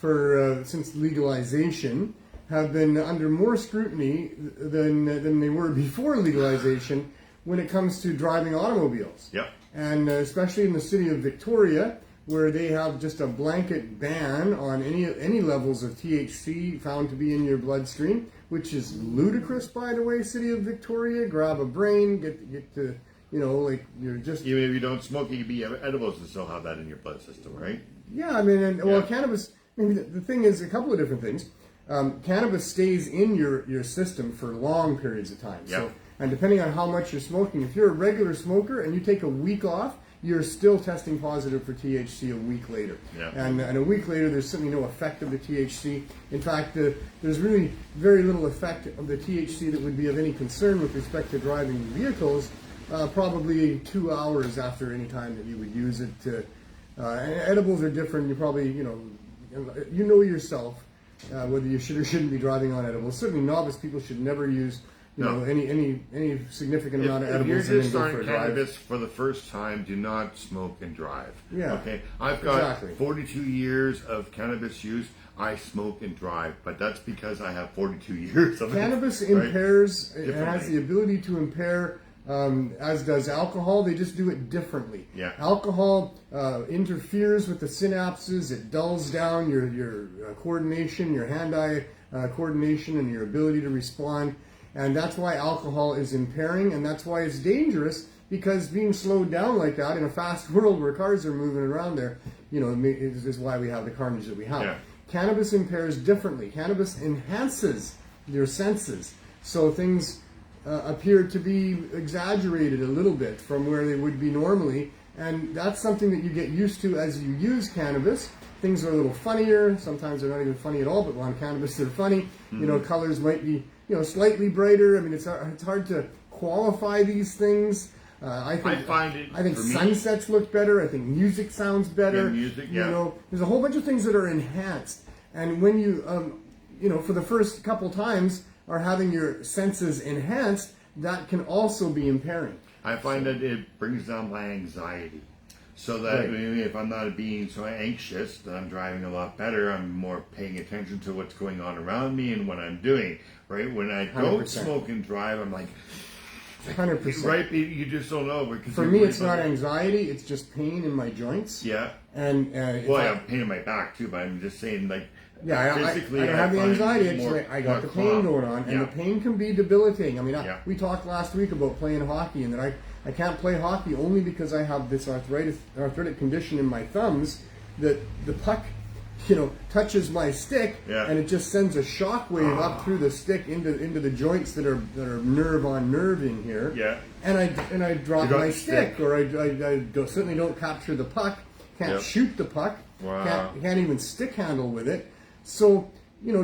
since legalization, have been under more scrutiny than they were before legalization when it comes to driving automobiles. Yep. And especially in the city of Victoria, where they have just a blanket ban on any levels of THC found to be in your bloodstream, which is ludicrous, by the way. City of Victoria, grab a brain, get to, like you're just. Even if you don't smoke, you can be edibles and still have that in your blood system, right? Yeah, I mean, cannabis. Maybe the thing is a couple of different things. Cannabis stays in your system for long periods of time. Yeah. So, and depending on how much you're smoking, if you're a regular smoker and you take a week off, you're still testing positive for THC a week later. Yeah. And a week later, there's certainly no effect of the THC. In fact, there's really very little effect of the THC that would be of any concern with respect to driving vehicles, probably 2 hours after any time that you would use it. And edibles are different. You probably, you know yourself whether you should or shouldn't be driving on edibles. Certainly novice people should never use any significant amount of If edibles. you're and just then go on for a drive. cannabis for the first time, do not smoke and drive. Yeah. Okay. I've got Exactly. 42 years of cannabis use. I smoke and drive, but that's because I have 42 years of Cannabis it. right? impairs, it has Differently. the ability to impair, as does alcohol. They just do it differently. Yeah. Alcohol interferes with the synapses. It dulls down your coordination, your hand-eye coordination, and your ability to respond. And that's why alcohol is impairing, and that's why it's dangerous, because being slowed down like that in a fast world where cars are moving around there, is why we have the carnage that we have. Yeah. Cannabis impairs differently. Cannabis enhances your senses. So things appear to be exaggerated a little bit from where they would be normally. And that's something that you get used to as you use cannabis. Things are a little funnier. Sometimes they're not even funny at all, but on cannabis they're funny. Colors might be slightly brighter. I mean, it's hard to qualify these things. I think for me- sunsets look better. I think music sounds better. Yeah, music, yeah. There's a whole bunch of things that are enhanced. And when you, for the first couple times are having your senses enhanced, that can also be impairing. I find that it brings down my anxiety. So that Right. if I'm not being so anxious, that I'm driving a lot better. I'm more paying attention to what's going on around me and what I'm doing. Right? When I don't 100%. smoke and drive, I'm like, 100%. right? You just don't know. Because For you're me, worried it's not about it. anxiety. It's just pain in my joints. Yeah. And if Well, I I- have pain in my back too, but I'm just saying, like, Yeah, physically, I don't have the find anxiety. it It's more- like I got more the pain calm. going on, and Yeah. the pain can be debilitating. I mean, Yeah. we talked last week about playing hockey, and that I can't play hockey only because I have this arthritic condition in my thumbs that the puck, touches my stick, Yeah. and it just sends a shock wave up through the stick into the joints that are nerve on nerve in here. Yeah. And I drop You got my the stick, stick. or I certainly don't capture the puck. Can't Yep. shoot the puck. Wow. Can't even stick handle with it. So,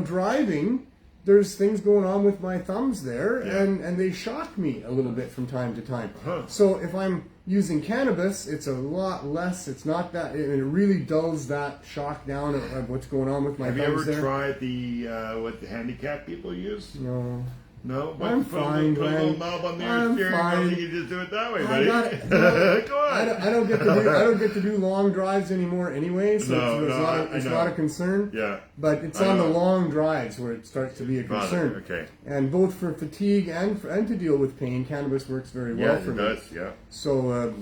driving, there's things going on with my thumbs there, Yeah. and they shock me a little bit from time to time. Huh. So if I'm using cannabis, it's a lot less. It's not that, it really dulls that shock down of what's going on with my Have you thumbs ever there. tried the what the handicapped people use? No. No, I'm put fine, a little Glenn. knob on the I'm steering wheel. fine. You can just do it that way, I buddy. got it. Go on. I don't get to do long drives anymore anyway, so it's not a concern. Yeah. But it's I on the know. long drives where it starts to be a Got it, concern. okay. And both for fatigue and to deal with pain, cannabis works very well Yeah, for it me. does. Yeah. So,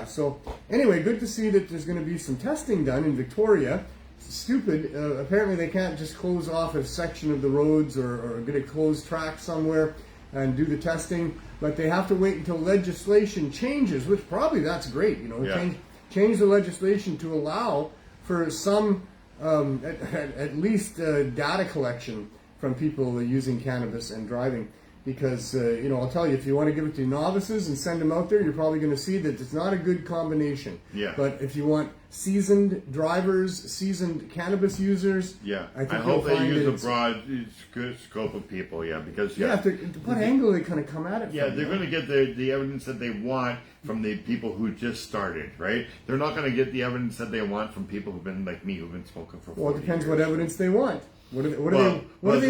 so anyway, good to see that there's going to be some testing done in Victoria. Stupid. Apparently, they can't just close off a section of the roads or get a closed track somewhere and do the testing, but they have to wait until legislation changes, which probably that's great. Yeah. Change the legislation to allow for some, at least data collection from people using cannabis and driving. because I'll tell you, if you want to give it to novices and send them out there, you're probably going to see that it's not a good combination. Yeah. But if you want seasoned drivers, seasoned cannabis users, Yeah, I think hope you'll they find use that a it's- broad scope of people. Yeah, because what angle they kind of come at it yeah, from. they're going to get the evidence that they want from the people who just started, right? They're not going to get the evidence that they want from people who've been like me, who've been smoking for 40 Well, it depends years. what evidence they want. What do they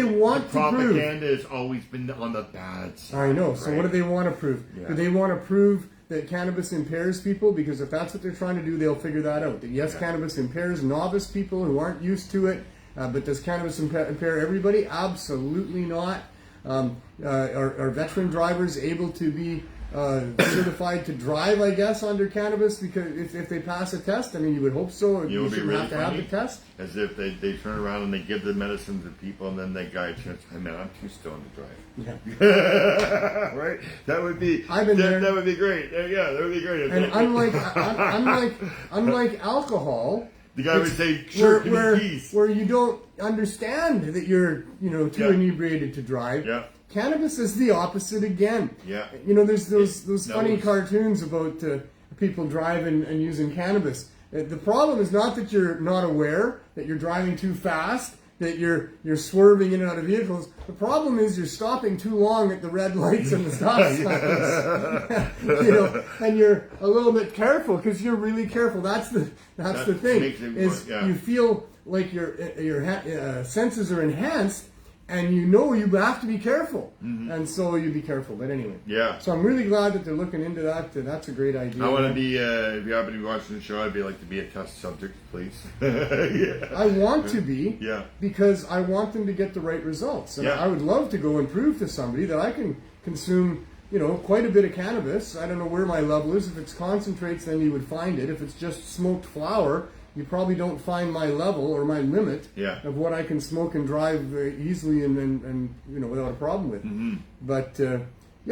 want the to prove? propaganda has always been on the bad side. I know. So right? what do they want to prove? Yeah. Do they want to prove that cannabis impairs people? Because if that's what they're trying to do, they'll figure that out. That yes, cannabis impairs novice people who aren't used to it. But does cannabis impair everybody? Absolutely not. Are veteran drivers able to be certified to drive, I guess, under cannabis? Because if they pass a test, I mean, you would hope so. You would be really have to have funny, the test. as if they turn around and they give the medicine to people, and then that guy turns, hey man, I'm too stoned to drive. Yeah. Right? That would be. I've been there. That would be great. Yeah, that would be great. And unlike alcohol, the guy would say, "Sure, give me keys." where you don't understand that you're too Yeah. inebriated to drive. Yeah. Cannabis is the opposite again. Yeah. There's those It funny knows. cartoons about people driving and using cannabis. The problem is not that you're not aware, that you're driving too fast, that you're swerving in and out of vehicles. The problem is you're stopping too long at the red lights and the stop signs. And you're a little bit careful because you're really careful. That's the thing. makes it Is more- yeah. you feel like your senses are enhanced, and you have to be careful, and so you be careful. But anyway, Yeah. So I'm really glad that they're looking into that. That's a great idea. I want to be, if you happen to be watching the show, I'd like to be a test subject, please. Yeah. I want to be, Yeah. because I want them to get the right results, and Yeah. I would love to go and prove to somebody that I can consume, quite a bit of cannabis. I don't know where my level is. If it's concentrates, then you would find it. If it's just smoked flower, you probably don't find my level or my limit Yeah. of what I can smoke and drive easily and without a problem with. Mm-hmm. But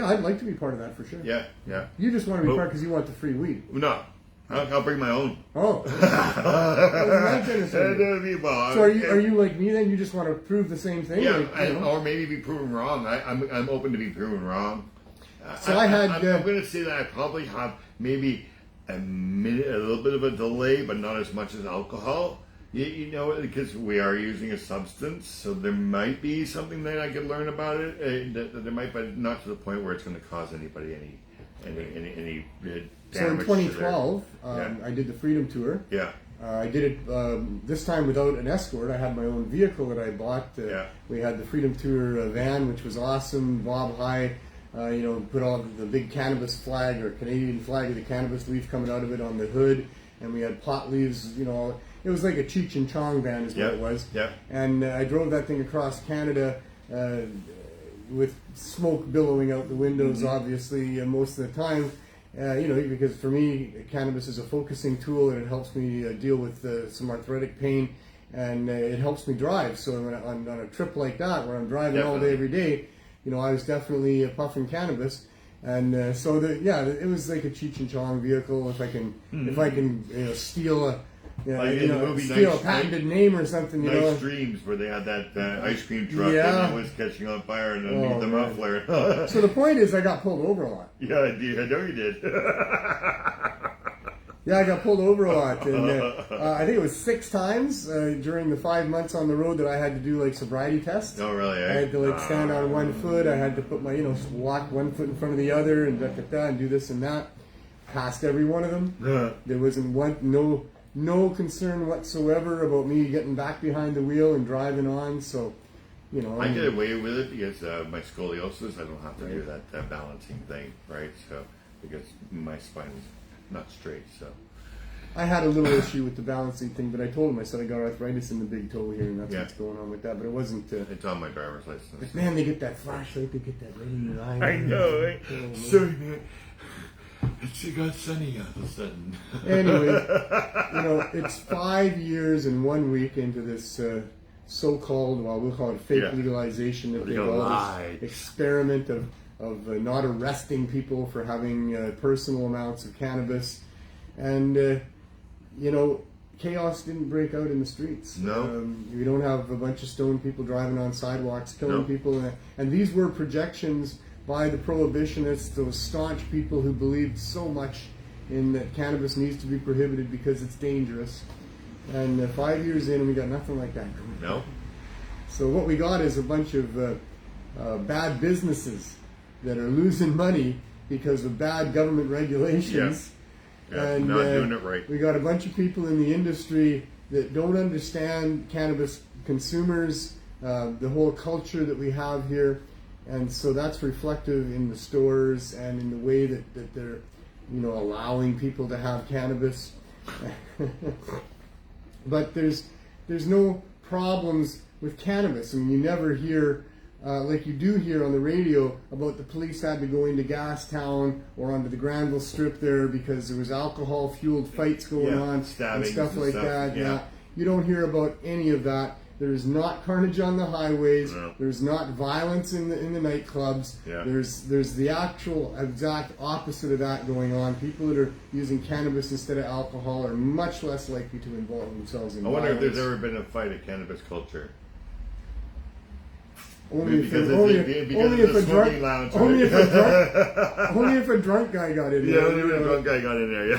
I'd like to be part of that for sure. Yeah, yeah. You just want to be Well- part because you want the free weed. No, I'll bring my own. Oh, that's innocent. That'd be- well, So are you like me then? You just want to prove the same thing? Yeah, Like, or maybe be proven wrong. I'm open to be proven wrong. So I'm going to say that I probably have maybe a little bit of a delay, but not as much as alcohol. Because we are using a substance, so there might be something that I could learn about it. That there might, but not to the point where it's going to cause anybody any damage. So in to 2012, their- I did the Freedom Tour. Yeah. I did it this time without an escort. I had my own vehicle that I bought. Yeah. We had the Freedom Tour van, which was awesome. Bob High, put all the big cannabis flag or Canadian flag with the cannabis leaf coming out of it on the hood, and we had pot leaves. It was like a Cheech and Chong van, is what it was. Yeah. And I drove that thing across Canada with smoke billowing out the windows, obviously, most of the time. Because for me, cannabis is a focusing tool, and it helps me deal with some arthritic pain, and it helps me drive. So on a trip like that, where I'm driving all day, every day, I was definitely puffing cannabis. And it was like a Cheech and Chong vehicle. If I can steal a Like in the movie steal Nice- a patented name or something, Nice Dreams, where they had that ice cream truck Yeah. and it was catching on fire underneath the man. muffler. So the point is, I got pulled over a lot. Yeah, I know you did. Yeah, I got pulled over a lot, and I think it was 6 times during the 5 months on the road that I had to do like sobriety tests. Oh, really? I had to stand on one foot. I had to put my walk one foot in front of the other, and and do this and that. Passed every one of them. There wasn't no concern whatsoever about me getting back behind the wheel and driving on. So, I get away with it because my scoliosis, I don't have to do that balancing thing, right? So, because my spine is not straight, so. I had a little issue with the balancing thing, but I told him, I said I got arthritis in the big toe here, and that's what's going on with that. But it wasn't. It's on my driver's license. But man, they get that flashlight, they get that red in your eye. I know, right? Oh, man. Sorry, man. It got sunny all of a sudden. Anyway, it's 5 years and 1 week into this so-called, we'll call it fake legalization that they call this experiment of not arresting people for having personal amounts of cannabis. And, chaos didn't break out in the streets. No. We don't have a bunch of stoned people driving on sidewalks, killing No. people. And these were projections by the prohibitionists, those staunch people who believed so much in that cannabis needs to be prohibited because it's dangerous. And 5 years in, we got nothing like that going. No. So what we got is a bunch of bad businesses that are losing money because of bad government regulations. Yeah, And not doing it right. we got a bunch of people in the industry that don't understand cannabis consumers, the whole culture that we have here, and so that's reflective in the stores and in the way that they're, allowing people to have cannabis. But there's no problems with cannabis. I mean, you never hear, like you do hear on the radio, about the police had to go into Gastown or onto the Granville Strip there because there was alcohol-fueled fights going on and stabbings stuff and like stuff, that. yeah. You don't hear about any of that. There's not carnage on the highways. No. There's not violence in the nightclubs. Yeah. There's the actual exact opposite of that going on. People that are using cannabis instead of alcohol are much less likely to involve themselves in I wonder if violence. there's ever been a fight of cannabis culture. Only Because only it's if a a drunk smoking lounge, only right? if a drunk guy got in Yeah, there. only when a drunk guy got in there, yeah.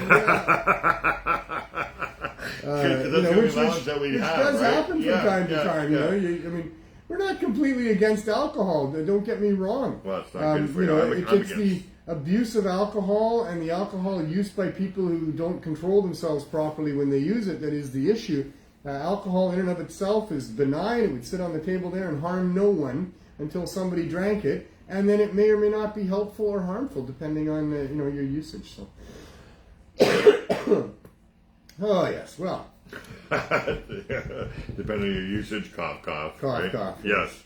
Because that's the only lounge that we which have, does right? happen from Yeah, time to yeah, time. yeah. I mean, we're not completely against alcohol. Don't get me wrong. Well, it's not good for you. It's the abuse of alcohol and the alcohol use by people who don't control themselves properly when they use it that is the issue. Alcohol in and of itself is benign. It would sit on the table there and harm no one until somebody drank it, and then it may or may not be helpful or harmful depending on your usage. So, oh yes, well, depending on your usage, cough, Cough, right? cough. Yes.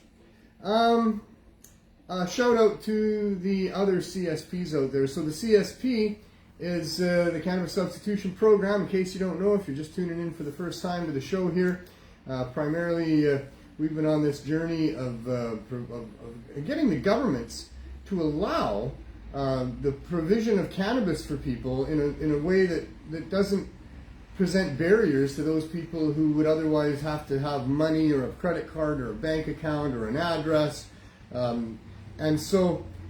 Shout out to the other CSPs out there. So the CSP is the Cannabis Substitution Program. In case you don't know, if you're just tuning in for the first time to the show here, primarily we've been on this journey of getting the governments to allow the provision of cannabis for people in a way that doesn't present barriers to those people who would otherwise have to have money or a credit card or a bank account or an address,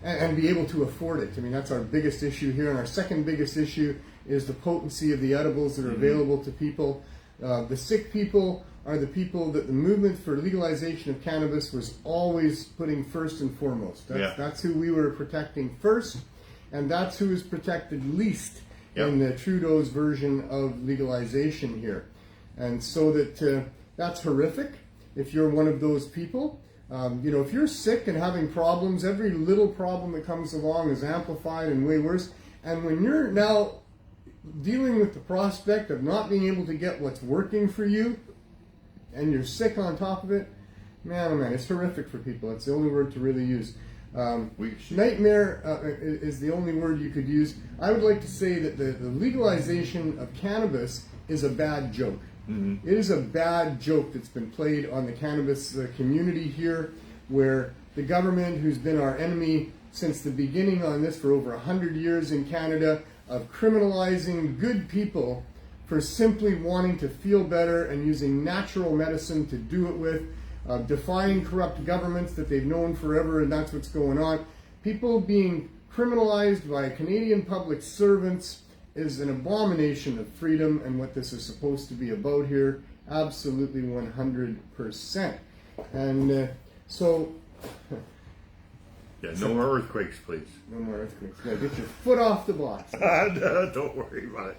and be able to afford it. I mean, that's our biggest issue here. And our second biggest issue is the potency of the edibles that are available to people. The sick people are the people that the movement for legalization of cannabis was always putting first and foremost. That's who we were protecting first, and that's who is protected least in Trudeau's version of legalization here. And so that's horrific if you're one of those people. If you're sick and having problems, every little problem that comes along is amplified and way worse. And when you're now dealing with the prospect of not being able to get what's working for you, and you're sick on top of it, man, oh man, it's horrific for people. It's the only word to really use. Nightmare is the only word you could use. I would like to say that the legalization of cannabis is a bad joke. Mm-hmm. It is a bad joke that's been played on the cannabis community here, where the government, who's been our enemy since the beginning on this for over 100 years in Canada, of criminalizing good people for simply wanting to feel better and using natural medicine to do it with, defying corrupt governments that they've known forever, and that's what's going on. People being criminalized by Canadian public servants is an abomination of freedom and what this is supposed to be about here. Absolutely 100%. And so... Yeah, no more earthquakes, please. No more earthquakes. Now get your foot off the box. Don't worry about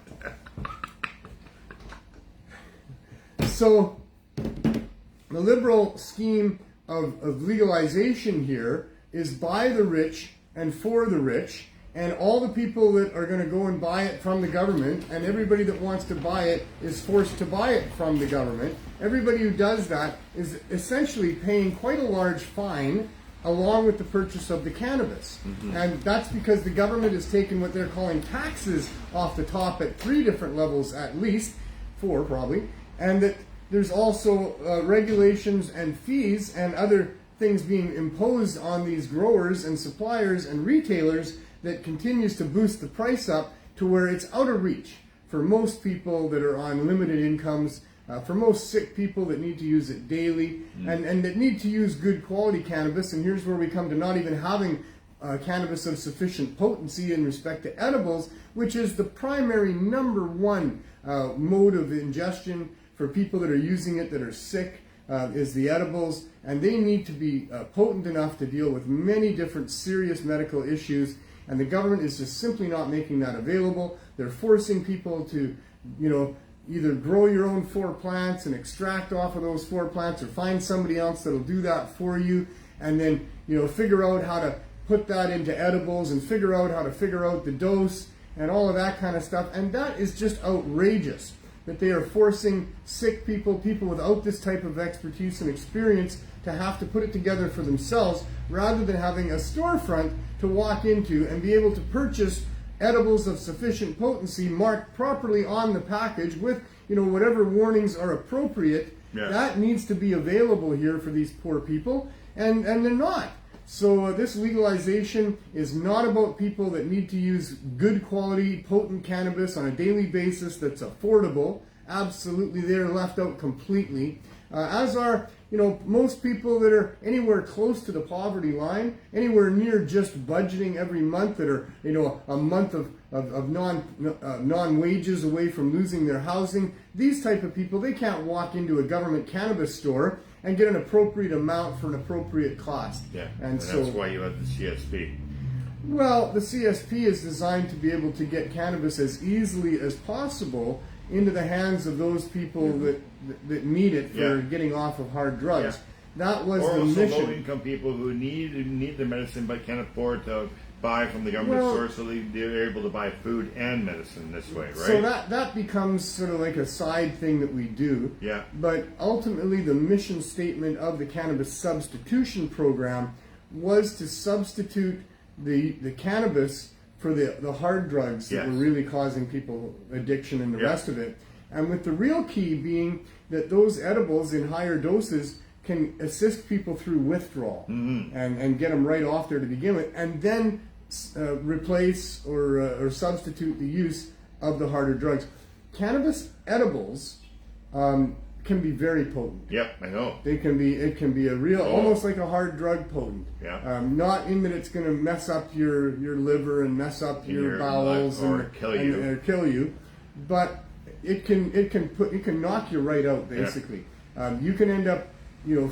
it. So, the liberal scheme of legalization here is by the rich and for the rich, and all the people that are going to go and buy it from the government, and everybody that wants to buy it is forced to buy it from the government. Everybody who does that is essentially paying quite a large fine along with the purchase of the cannabis. Mm-hmm. And that's because the government has taken what they're calling taxes off the top at 3 different levels at least, 4 probably, and that there's also regulations and fees and other things being imposed on these growers and suppliers and retailers that continues to boost the price up to where it's out of reach for most people that are on limited incomes, for most sick people that need to use it daily, and that need to use good quality cannabis. And here's where we come to not even having cannabis of sufficient potency in respect to edibles, which is the primary number one mode of ingestion for people that are using it that are sick, is the edibles, and they need to be potent enough to deal with many different serious medical issues, and the government is just simply not making that available. They're forcing people to, either grow your own 4 plants and extract off of those 4 plants, or find somebody else that'll do that for you, and then, figure out how to put that into edibles and figure out how to figure out the dose and all of that kind of stuff. And that is just outrageous that they are forcing sick people, people without this type of expertise and experience, to have to put it together for themselves, rather than having a storefront to walk into and be able to purchase edibles of sufficient potency marked properly on the package with, whatever warnings are appropriate. Yeah. That needs to be available here for these poor people, and they're not. So this legalization is not about people that need to use good quality, potent cannabis on a daily basis that's affordable. Absolutely, they're left out completely. As are, most people that are anywhere close to the poverty line, anywhere near just budgeting every month, that are, a month of non-wages away from losing their housing. These type of people, they can't walk into a government cannabis store and get an appropriate amount for an appropriate cost. Yeah, and that's so why you have the CSP. Well, the CSP is designed to be able to get cannabis as easily as possible into the hands of those people that need it for getting off of hard drugs. Yeah. That was or the also mission. low-income people who need the medicine but can't afford to buy from the government store, so they're able to buy food and medicine this way, right? So that becomes sort of like a side thing that we do. Yeah. But ultimately, the mission statement of the Cannabis Substitution Program was to substitute the cannabis for the hard drugs that were really causing people addiction and the rest of it. And with the real key being that those edibles in higher doses can assist people through withdrawal and get them right off there to begin with, and then replace or substitute the use of the harder drugs. Cannabis edibles can be very potent. Yep, I know. It can be a real, almost like a hard drug potent. Yeah. Not in that it's going to mess up your liver and mess up your bowels or kill you, but it can knock you right out basically. Yeah. You can end up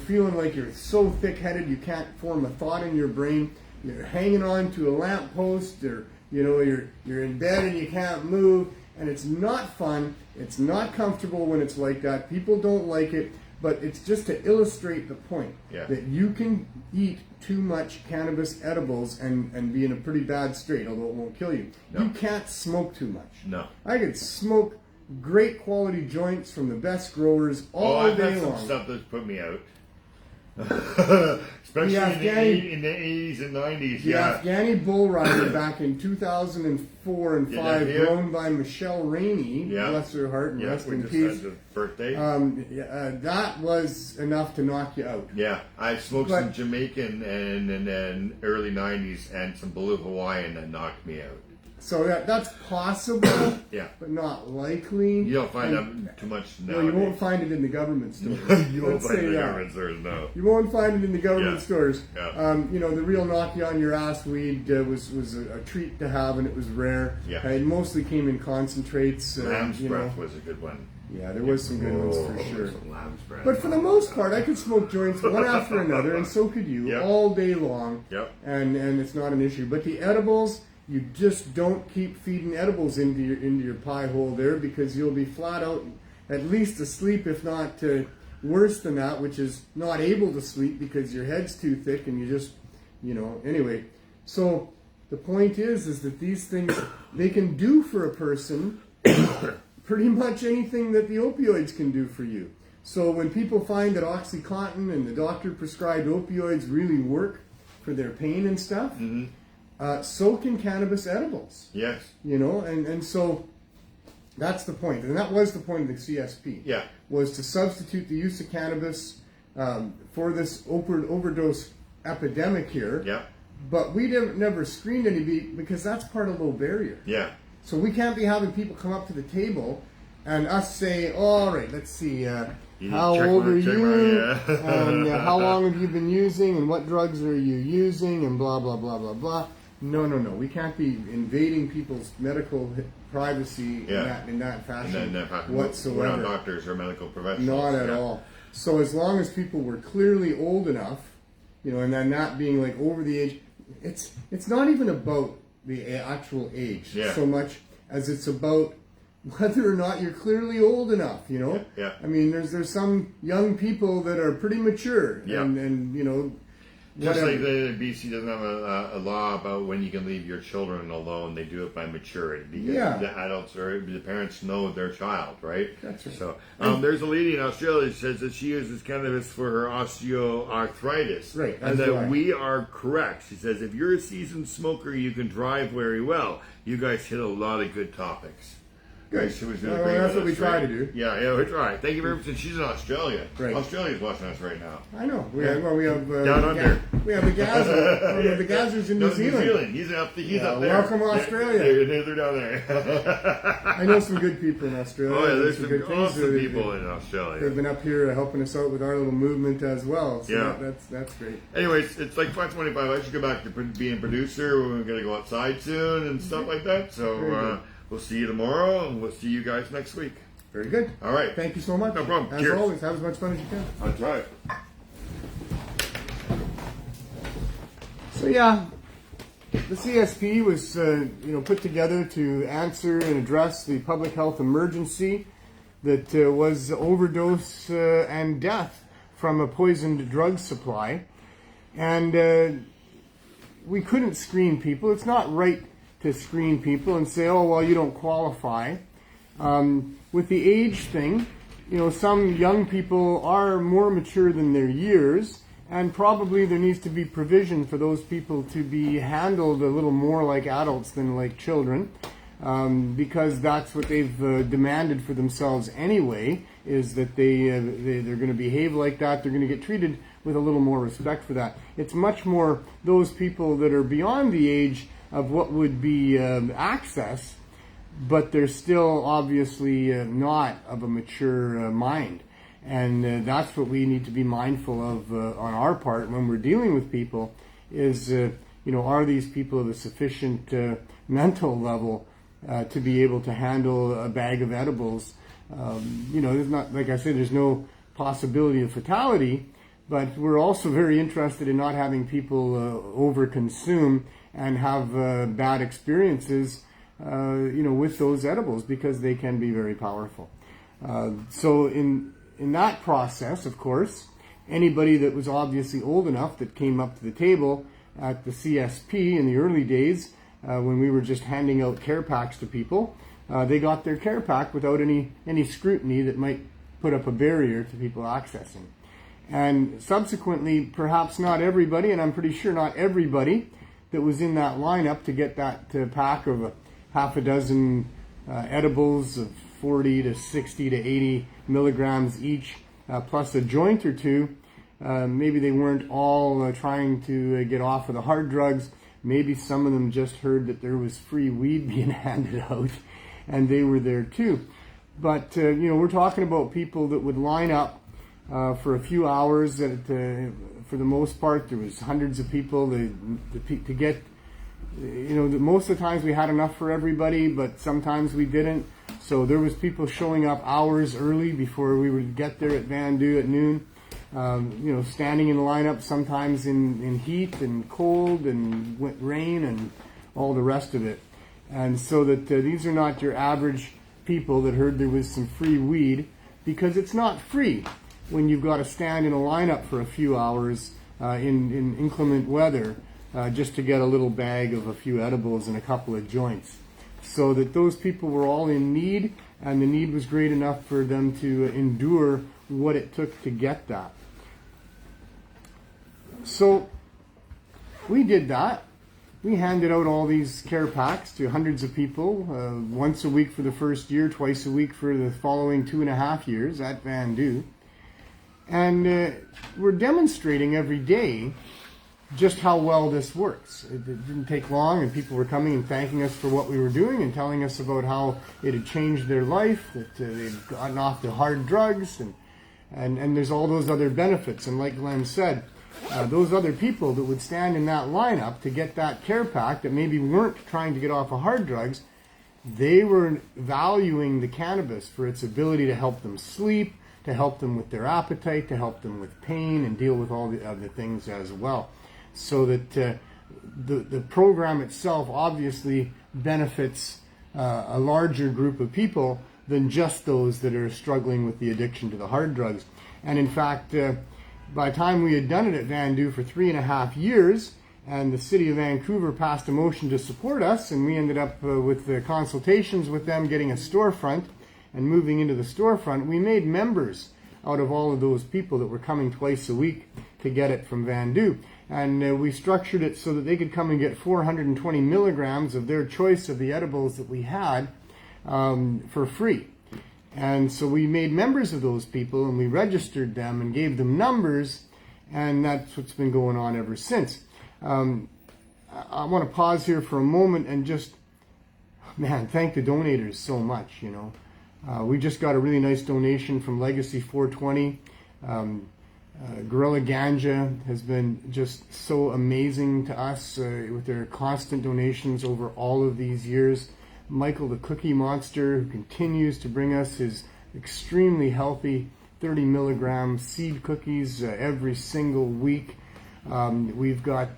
feeling like you're so thick-headed you can't form a thought in your brain. You're hanging on to a lamppost, or you're in bed and you can't move, and it's not fun. It's not comfortable when it's like that. People don't like it, but it's just to illustrate the point that you can eat too much cannabis edibles and be in a pretty bad state, although it won't kill you. No. You can't smoke too much. No. I could smoke great quality joints from the best growers all day long. Some stuff that's put me out. Especially in the 80s and 90s. The Afghani Bull Rider back in 2004 and 5, grown by Michelle Rainey, bless her heart and rest in peace. Birthday. That was enough to knock you out. Yeah, I smoked some Jamaican and then early 90s and some Blue Hawaiian that knocked me out. So that's possible, yeah, but not likely. You don't find that too much nowadays. No, you won't find it in the government stores. You won't find it in the government stores, no. You won't find it in the government stores. Yeah. The real knock you on your ass weed was a treat to have, and it was rare. Yeah. It mostly came in concentrates. Lamb's breath was a good one. Yeah, there was some good ones for sure. Lamb's breath. But for the most part, I could smoke joints one after another, and so could you, all day long. Yep. And it's not an issue. But the edibles, you just don't keep feeding edibles into your pie hole there, because you'll be flat out, at least asleep, if not worse than that, which is not able to sleep because your head's too thick and you just, anyway. So the point is that these things, they can do for a person pretty much anything that the opioids can do for you. So when people find that OxyContin and the doctor prescribed opioids really work for their pain and stuff, so can cannabis edibles. Yes. And so that's the point. And that was the point of the CSP. Yeah. Was to substitute the use of cannabis for this overdose epidemic here. Yeah. But we never screened anybody because that's part of low barrier. Yeah. So we can't be having people come up to the table and us say, all right, let's see, how old are you, and how long have you been using, and what drugs are you using, and blah, blah, blah, blah, blah. No. We can't be invading people's medical privacy in that fashion whatsoever. We're not doctors or medical professionals. Not at all. So as long as people were clearly old enough, and then not being like over the age, it's not even about the actual age so much as it's about whether or not you're clearly old enough, Yeah. I mean, there's some young people that are pretty mature, and just whatever. like the BC doesn't have a law about when you can leave your children alone, they do it by maturity because the adults or the parents know their child, right? That's right. So there's a lady in Australia who says that she uses cannabis for her osteoarthritis, Right, and that's that right. we are correct. She says if you're a seasoned smoker, you can drive very well. You guys hit a lot of good topics. Good. She was Well, agreeing that's with what we us, try right? to do. Yeah, we try. Thank you very much. And she's in Australia. Right. Australia's watching us right now. I know. We have Down under. We have the Gazza. The Gazza's in No, New Zealand. He's up there. Welcome, Australia. They're down there. I know some good people in Australia. Oh yeah, there's some some good things. awesome people in Australia. They've been up here helping us out with our little movement as well. So Yeah. that's great. Anyways, it's like 5:25. I should go back to being a producer. We're going to go outside soon and stuff like that. Very So good. we'll see you tomorrow, and we'll see you guys next week. Very good. All right. Thank you so much. No problem. As Cheers. always, have as much fun as you can. I'll try it. So yeah, the CSP was put together to answer and address the public health emergency that was overdose and death from a poisoned drug supply, and we couldn't screen people. It's not right to screen people and say, oh well, you don't qualify. With the age thing, some young people are more mature than their years. And probably there needs to be provision for those people to be handled a little more like adults than like children, because that's what they've demanded for themselves anyway, is that they're going to behave like that. They're going to get treated with a little more respect for that. It's much more those people that are beyond the age of what would be access, but they're still obviously not of a mature mind. And that's what we need to be mindful of on our part when we're dealing with people is, are these people of a sufficient mental level to be able to handle a bag of edibles? There's not, like I said, there's no possibility of fatality, but we're also very interested in not having people overconsume and have bad experiences, with those edibles because they can be very powerful. So in that process, of course, anybody that was obviously old enough that came up to the table at the CSP in the early days, when we were just handing out care packs to people, they got their care pack without any scrutiny that might put up a barrier to people accessing. And subsequently, perhaps not everybody, and I'm pretty sure not everybody that was in that lineup to get that pack of half a dozen edibles of 40 to 60 to 80 milligrams each, plus a joint or two. Maybe they weren't all trying to get off of the hard drugs. Maybe some of them just heard that there was free weed being handed out, and they were there too. But, we're talking about people that would line up for a few hours. For the most part, there was hundreds of people to get, most of the times we had enough for everybody, but sometimes we didn't. So there was people showing up hours early before we would get there at Vandu at noon. Standing in the lineup, sometimes in heat and cold and rain and all the rest of it. And so that these are not your average people that heard there was some free weed, because it's not free when you've got to stand in a lineup for a few hours in inclement weather just to get a little bag of a few edibles and a couple of joints. So that those people were all in need, and the need was great enough for them to endure what it took to get that. So we did that. We handed out all these care packs to hundreds of people, once a week for the first year, twice a week for the following 2.5 years at Vandu. And we're demonstrating every day just how well this works. It didn't take long, and people were coming and thanking us for what we were doing and telling us about how it had changed their life, that they'd gotten off the hard drugs, and there's all those other benefits. And like Glenn said, those other people that would stand in that lineup to get that care pack that maybe weren't trying to get off of hard drugs, they were valuing the cannabis for its ability to help them sleep, to help them with their appetite, to help them with pain, and deal with all the other things as well. So that the program itself obviously benefits a larger group of people than just those that are struggling with the addiction to the hard drugs. And in fact, by the time we had done it at Vandu for 3.5 years, and the city of Vancouver passed a motion to support us, and we ended up with the consultations with them getting a storefront and moving into the storefront, we made members out of all of those people that were coming twice a week to get it from Vandu. And we structured it so that they could come and get 420 milligrams of their choice of the edibles that we had for free. And so we made members of those people, and we registered them and gave them numbers, and that's what's been going on ever since. I want to pause here for a moment and just, man, thank the donators so much, you know. We just got a really nice donation from Legacy 420. Gorilla Ganja has been just so amazing to us with their constant donations over all of these years. Michael the Cookie Monster, who continues to bring us his extremely healthy 30 milligram seed cookies every single week. We've got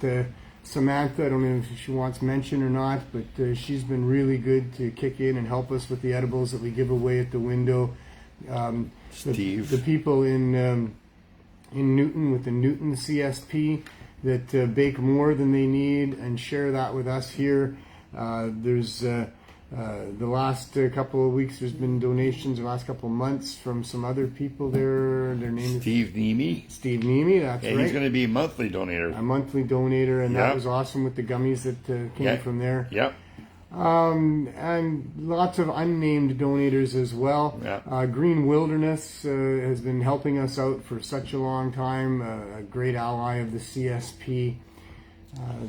Samantha, I don't know if she wants mention or not, but she's been really good to kick in and help us with the edibles that we give away at the window. Steve. The people in Newton with the Newton CSP that bake more than they need and share that with us here. There's the last couple of weeks, there's been donations the last couple of months from some other people there. Their name Steve Nemi. Steve Nemi, that's Yeah, right. he's going to be a monthly donator. A monthly donator, and that Yep. was awesome with the gummies that came from there. Yep. And lots of unnamed donators as well. Yeah. Green Wilderness has been helping us out for such a long time, a great ally of the CSP.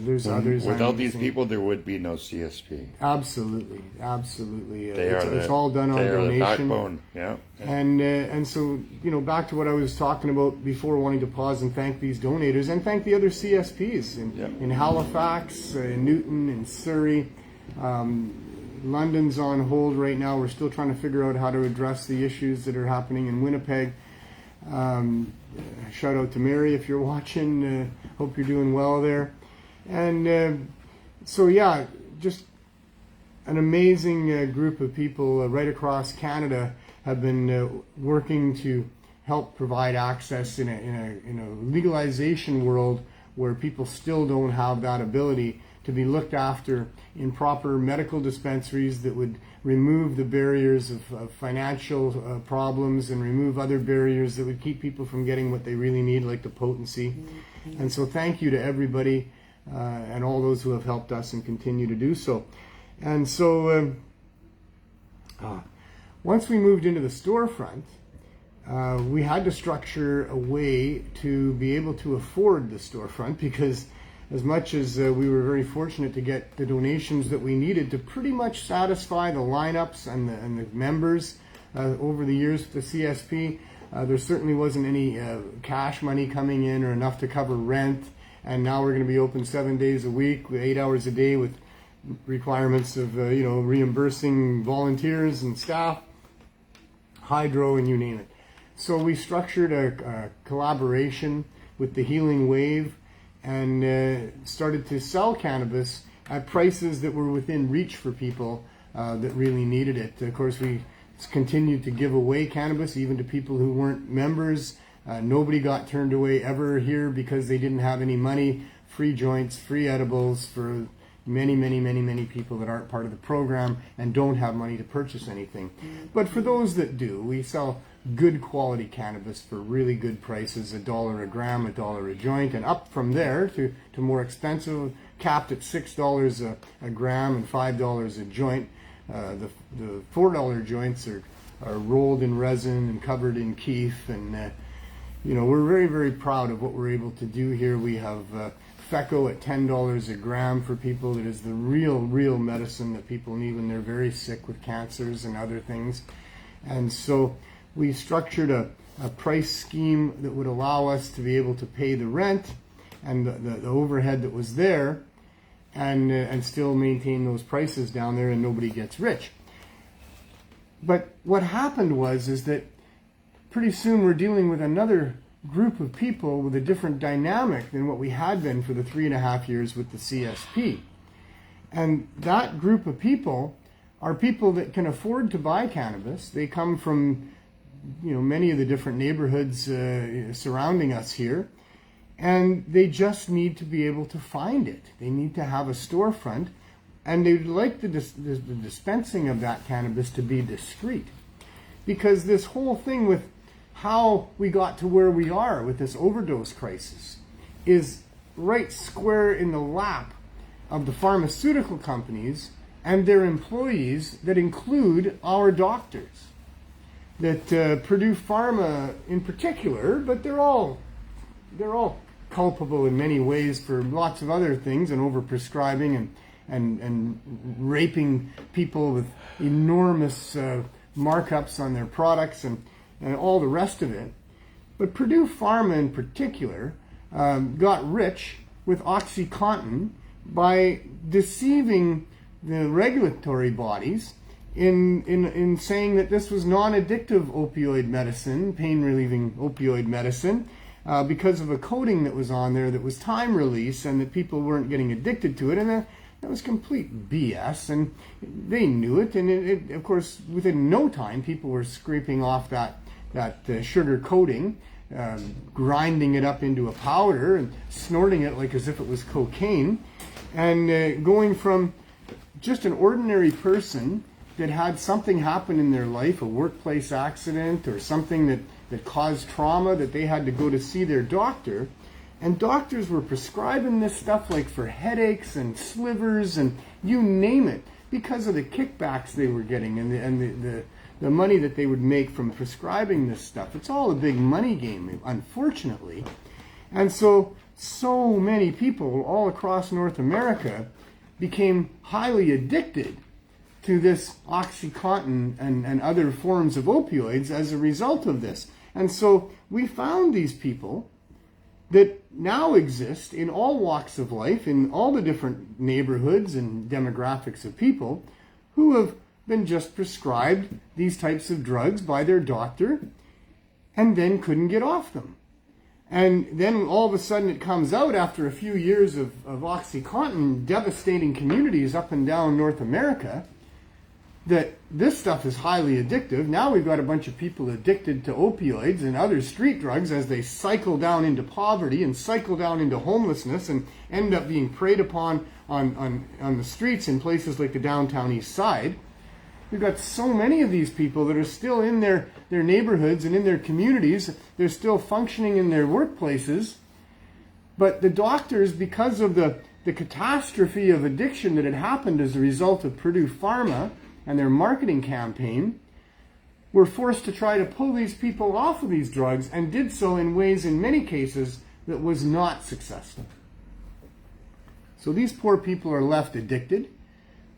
There's others. Without these people, there would be no CSP. Absolutely. It's all done on they are the donation. backbone. Yeah. And so, you know, back to what I was talking about before, wanting to pause and thank these donators and thank the other CSPs in Halifax, in Newton, in Surrey. London's on hold right now. We're still trying to figure out how to address the issues that are happening in Winnipeg. Shout out to Mary if you're watching. Hope you're doing well there. And so, yeah, just an amazing group of people right across Canada have been working to help provide access in a legalization world where people still don't have that ability to be looked after in proper medical dispensaries that would remove the barriers of financial problems and remove other barriers that would keep people from getting what they really need, like the potency. And so thank you to everybody and all those who have helped us and continue to do so. And so once we moved into the storefront, we had to structure a way to be able to afford the storefront, because as much as we were very fortunate to get the donations that we needed to pretty much satisfy the lineups and the members over the years with the CSP, there certainly wasn't any cash money coming in or enough to cover rent. And now we're going to be open 7 days a week, with 8 hours a day, with requirements of reimbursing volunteers and staff, hydro, and you name it. So we structured a collaboration with the Healing Wave and started to sell cannabis at prices that were within reach for people that really needed it. Of course, we continued to give away cannabis even to people who weren't members. Nobody got turned away ever here because they didn't have any money. Free joints, free edibles for many people that aren't part of the program and don't have money to purchase anything. But for those that do, we sell good quality cannabis for really good prices, $1 a gram, $1 a joint, and up from there to more expensive, capped at $6 a gram and $5 a joint. The $4 joints are rolled in resin and covered in keef, and we're very proud of what we're able to do here. We have FECO at $10 a gram for people. That is the real medicine that people need when they're very sick with cancers and other things. And so we structured a price scheme that would allow us to be able to pay the rent and the overhead that was there, and still maintain those prices down there, and nobody gets rich. But what happened is that pretty soon we're dealing with another group of people with a different dynamic than what we had been for the 3.5 years with the CSP. And that group of people are people that can afford to buy cannabis. They come from many of the different neighborhoods surrounding us here, and they just need to be able to find it. They need to have a storefront, and they'd like the dispensing of that cannabis to be discreet. Because this whole thing with how we got to where we are with this overdose crisis is right square in the lap of the pharmaceutical companies and their employees that include our doctors. That Purdue Pharma in particular, but they're all culpable in many ways for lots of other things, and overprescribing and raping people with enormous markups on their products and all the rest of it. But Purdue Pharma in particular got rich with OxyContin by deceiving the regulatory bodies in saying that this was non-addictive opioid medicine, pain-relieving opioid medicine, because of a coating that was on there that was time release, and that people weren't getting addicted to it. And that was complete BS, and they knew it. And it, of course, within no time, people were scraping off that sugar coating, grinding it up into a powder and snorting it like as if it was cocaine, and going from just an ordinary person that had something happen in their life, a workplace accident or something that caused trauma, that they had to go to see their doctor. And doctors were prescribing this stuff like for headaches and slivers and you name it, because of the kickbacks they were getting and the money that they would make from prescribing this stuff. It's all a big money game, unfortunately. And so many people all across North America became highly addicted to this OxyContin and other forms of opioids as a result of this. And so we found these people that now exist in all walks of life, in all the different neighborhoods and demographics of people, who have been just prescribed these types of drugs by their doctor and then couldn't get off them. And then all of a sudden it comes out after a few years of OxyContin devastating communities up and down North America that this stuff is highly addictive. Now we've got a bunch of people addicted to opioids and other street drugs as they cycle down into poverty and cycle down into homelessness and end up being preyed upon on the streets in places like the downtown east side. We've got so many of these people that are still in their neighborhoods and in their communities. They're still functioning in their workplaces. But the doctors, because of the catastrophe of addiction that had happened as a result of Purdue Pharma and their marketing campaign, were forced to try to pull these people off of these drugs, and did so in ways, in many cases, that was not successful. So these poor people are left addicted.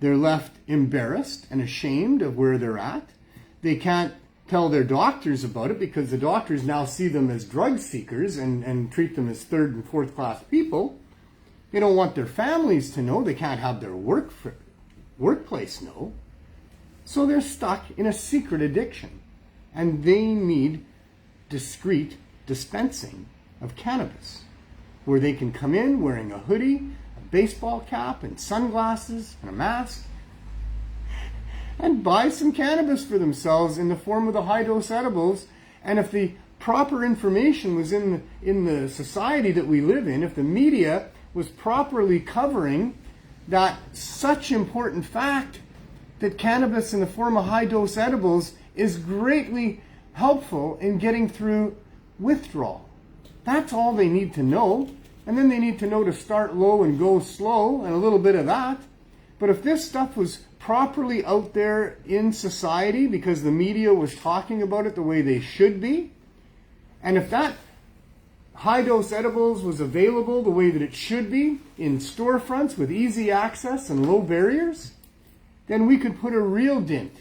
They're left embarrassed and ashamed of where they're at. They can't tell their doctors about it because the doctors now see them as drug seekers and treat them as third and fourth class people. They don't want their families to know. They can't have their workplace know. So they're stuck in a secret addiction, and they need discreet dispensing of cannabis, where they can come in wearing a hoodie, a baseball cap, and sunglasses, and a mask, and buy some cannabis for themselves in the form of the high-dose edibles. And if the proper information was in the society that we live in, if the media was properly covering that such important fact, that cannabis in the form of high-dose edibles is greatly helpful in getting through withdrawal. That's all they need to know. And then they need to know to start low and go slow, and a little bit of that. But if this stuff was properly out there in society because the media was talking about it the way they should be, and if that high-dose edibles was available the way that it should be in storefronts with easy access and low barriers, then we could put a real dent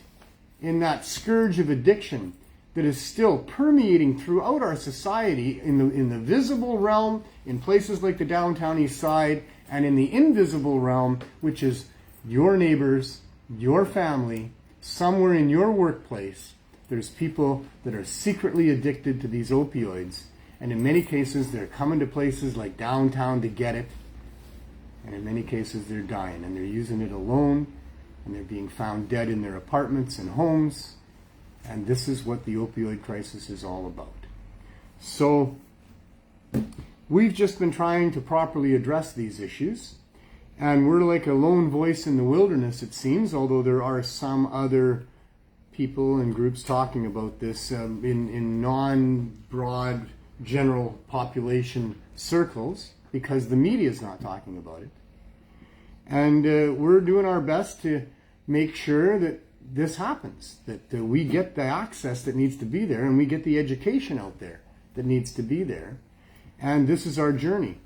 in that scourge of addiction that is still permeating throughout our society in the visible realm, in places like the downtown east side, and in the invisible realm, which is your neighbors, your family, somewhere in your workplace. There's people that are secretly addicted to these opioids, and in many cases they're coming to places like downtown to get it, and in many cases they're dying, and they're using it alone, and they're being found dead in their apartments and homes, and this is what the opioid crisis is all about. So we've just been trying to properly address these issues, and we're like a lone voice in the wilderness, it seems, although there are some other people and groups talking about this in non-broad general population circles, because the media is not talking about it. And we're doing our best to make sure that this happens, that we get the access that needs to be there, and we get the education out there that needs to be there. And this is our journey.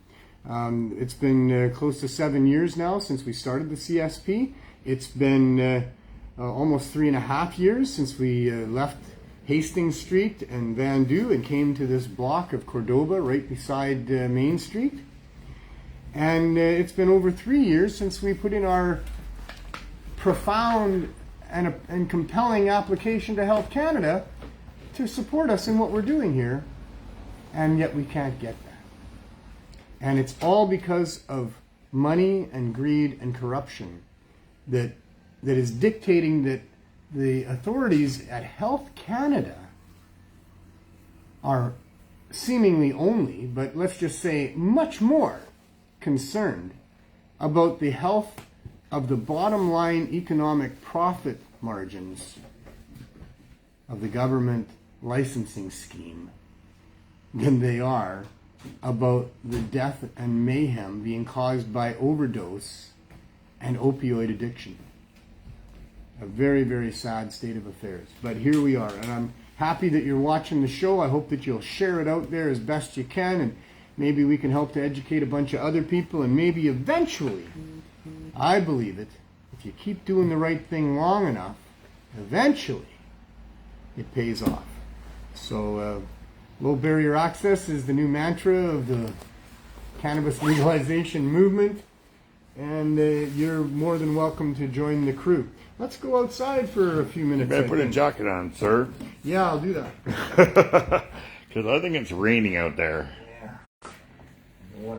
It's been close to 7 years now since we started the CSP. It's been almost 3.5 years since we left Hastings Street and Van Du and came to this block of Cordoba right beside Main Street. And it's been over 3 years since we put in our profound and compelling application to Health Canada to support us in what we're doing here, and yet we can't get that. And it's all because of money and greed and corruption that is dictating that the authorities at Health Canada are seemingly only, but let's just say much more, concerned about the health of the bottom line economic profit margins of the government licensing scheme than they are about the death and mayhem being caused by overdose and opioid addiction. A very, very sad state of affairs. But here we are, and I'm happy that you're watching the show. I hope that you'll share it out there as best you can, and maybe we can help to educate a bunch of other people, and maybe eventually, I believe it, if you keep doing the right thing long enough, eventually it pays off. So low barrier access is the new mantra of the cannabis legalization movement, and you're more than welcome to join the crew. Let's go outside for a few minutes. You better put a jacket on, sir. Yeah, I'll do that. Because I think it's raining out there. Yeah.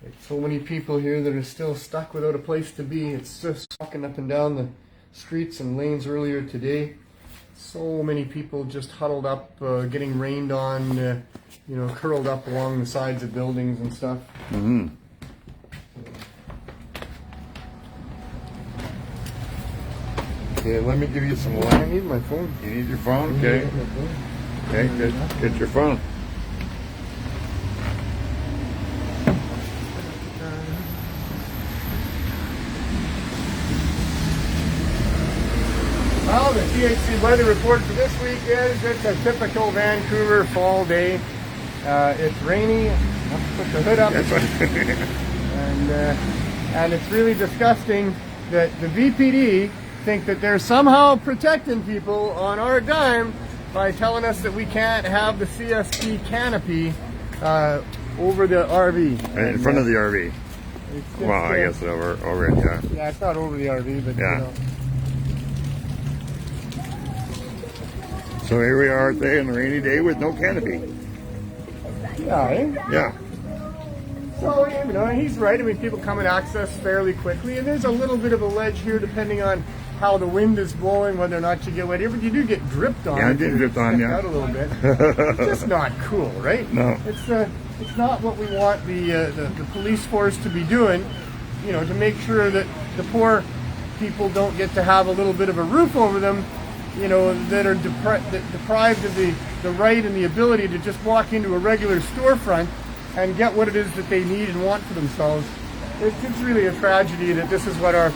There's so many people here that are still stuck without a place to be. It's just walking up and down the streets and lanes earlier today. So many people just huddled up, getting rained on, curled up along the sides of buildings and stuff. Mm-hmm. Okay, let me give you some I need my phone. You need your phone? Okay. Okay, good. Get your phone. Well, the THC weather report for this week is it's a typical Vancouver fall day. It's rainy. I'll put the hood up. And it's really disgusting that the VPD think that they're somehow protecting people on our dime by telling us that we can't have the CSP canopy over the RV. In front of the RV. Well, I guess over it, yeah. Yeah, it's not over the RV, but yeah. So here we are today on a rainy day with no canopy. Yeah, eh? Yeah. So, he's right. I mean, people come and access fairly quickly, and there's a little bit of a ledge here depending on how the wind is blowing, whether or not you get wet here, but you do get dripped on. Yeah, I did dripped on, yeah. Out a little bit. It's just not cool, right? No. It's not what we want the police force to be doing, to make sure that the poor people don't get to have a little bit of a roof over them, that are deprived of the right and the ability to just walk into a regular storefront and get what it is that they need and want for themselves. It's really a tragedy that this is what our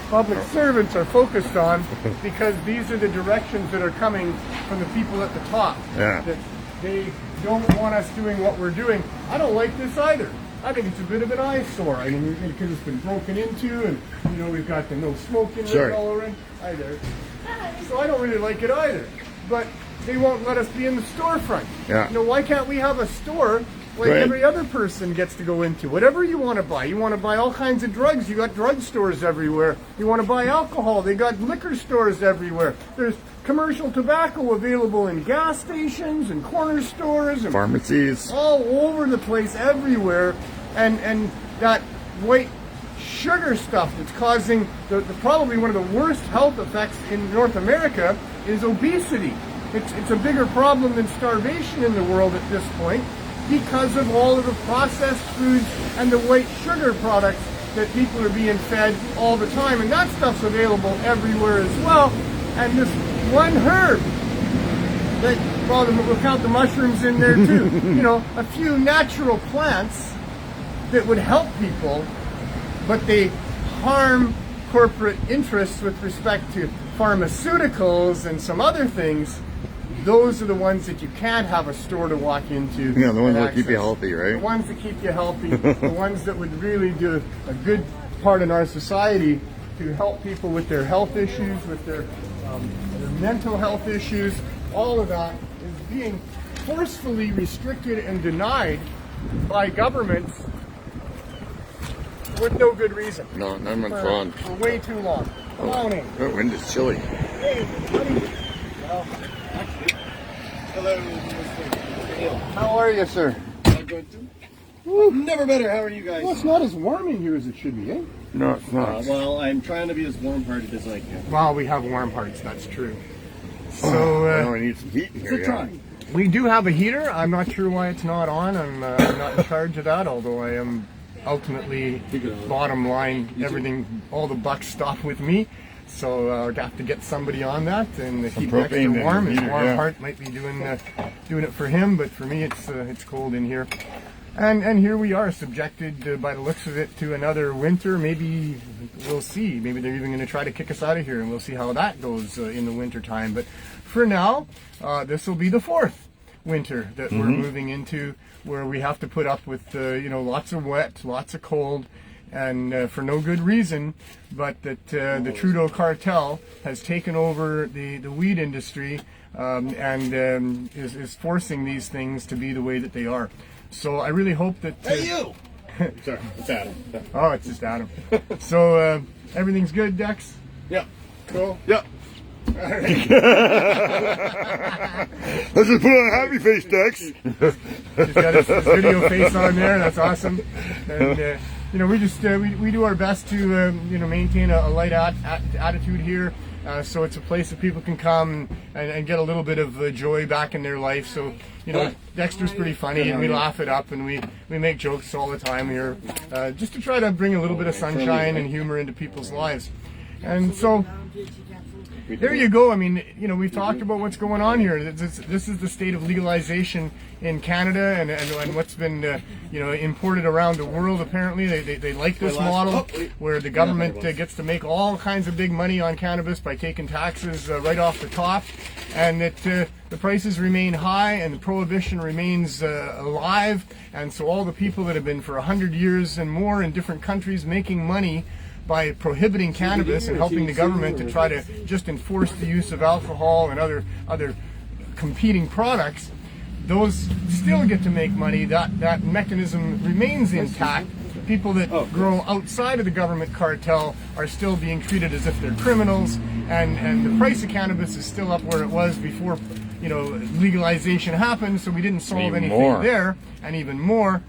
public servants are focused on, because these are the directions that are coming from the people at the top. Yeah. That they don't want us doing what we're doing. I don't like this either. I think it's a bit of an eyesore. I mean, because it's been broken into, and we've got the no smoking written all around. Hi there. So I don't really like it either. But they won't let us be in the storefront. Yeah. Why can't we have a store like every other person gets to go into? Whatever you want to buy. You want to buy all kinds of drugs. You got drug stores everywhere. You want to buy alcohol. They got liquor stores everywhere. There's commercial tobacco available in gas stations and corner stores and pharmacies all over the place, everywhere. And that white sugar stuff that's causing the probably one of the worst health effects in North America is obesity. It's a bigger problem than starvation in the world at this point, because of all of the processed foods and the white sugar products that people are being fed all the time. And that stuff's available everywhere as well. And this one herb, we'll count the mushrooms in there too. A few natural plants that would help people, but they harm corporate interests with respect to pharmaceuticals and some other things. Those are the ones that you can't have a store to walk into. Yeah, the ones that keep you healthy, right? The ones that keep you healthy, the ones that would really do a good part in our society to help people with their health issues, with their mental health issues. All of that is being forcefully restricted and denied by governments with no good reason. No, none of fun. For way too long. Come on in. The wind is chilly. Hey, buddy. Well, actually, hello. How are you, sir? I'm good too. Never better. How are you guys? Well, it's not as warm in here as it should be, eh? No, it's not. Well, I'm trying to be as warm-hearted as I can. Well, we have warm hearts, that's true. So, we need some heat in here. Good try. we do have a heater. I'm not sure why it's not on. I'm not in charge of that, although I am ultimately, bottom line, everything, all the bucks stop with me. So I'd have to get somebody on that and keep it extra warm. His warm heart might be doing it for him, but for me it's cold in here. And here we are, subjected by the looks of it to another winter. Maybe we'll see. Maybe they're even going to try to kick us out of here, and we'll see how that goes in the winter time. But for now, this will be the fourth winter that we're moving into, where we have to put up with lots of wet, lots of cold, and for no good reason, but that the Trudeau cartel has taken over the weed industry and is forcing these things to be the way that they are. So I really hope that... Hey, you! Sorry, it's Adam. Oh, it's just Adam. So everything's good, Dex? Yep. Cool? Yep. All right. Let's just put on a happy face, Dex. He's got his video face on there. That's awesome. And we just we do our best to maintain a light attitude here. So it's a place that people can come and get a little bit of joy back in their life. So Dexter's pretty funny, and we laugh it up, and we make jokes all the time here, just to try to bring a little bit of sunshine and humor into people's lives. And so there you go. I mean, we've talked about what's going on here. This is the state of legalization in Canada, and what's been imported around the world. Apparently, they like this model where the government gets to make all kinds of big money on cannabis by taking taxes right off the top, and that the prices remain high and the prohibition remains alive. And so all the people that have been for 100 years and more in different countries making money by prohibiting cannabis and helping the government to try to just enforce the use of alcohol and other competing products, those still get to make money. That mechanism remains intact. People that grow outside of the government cartel are still being treated as if they're criminals, and the price of cannabis is still up where it was before legalization happened, so we didn't solve anything there, and even more.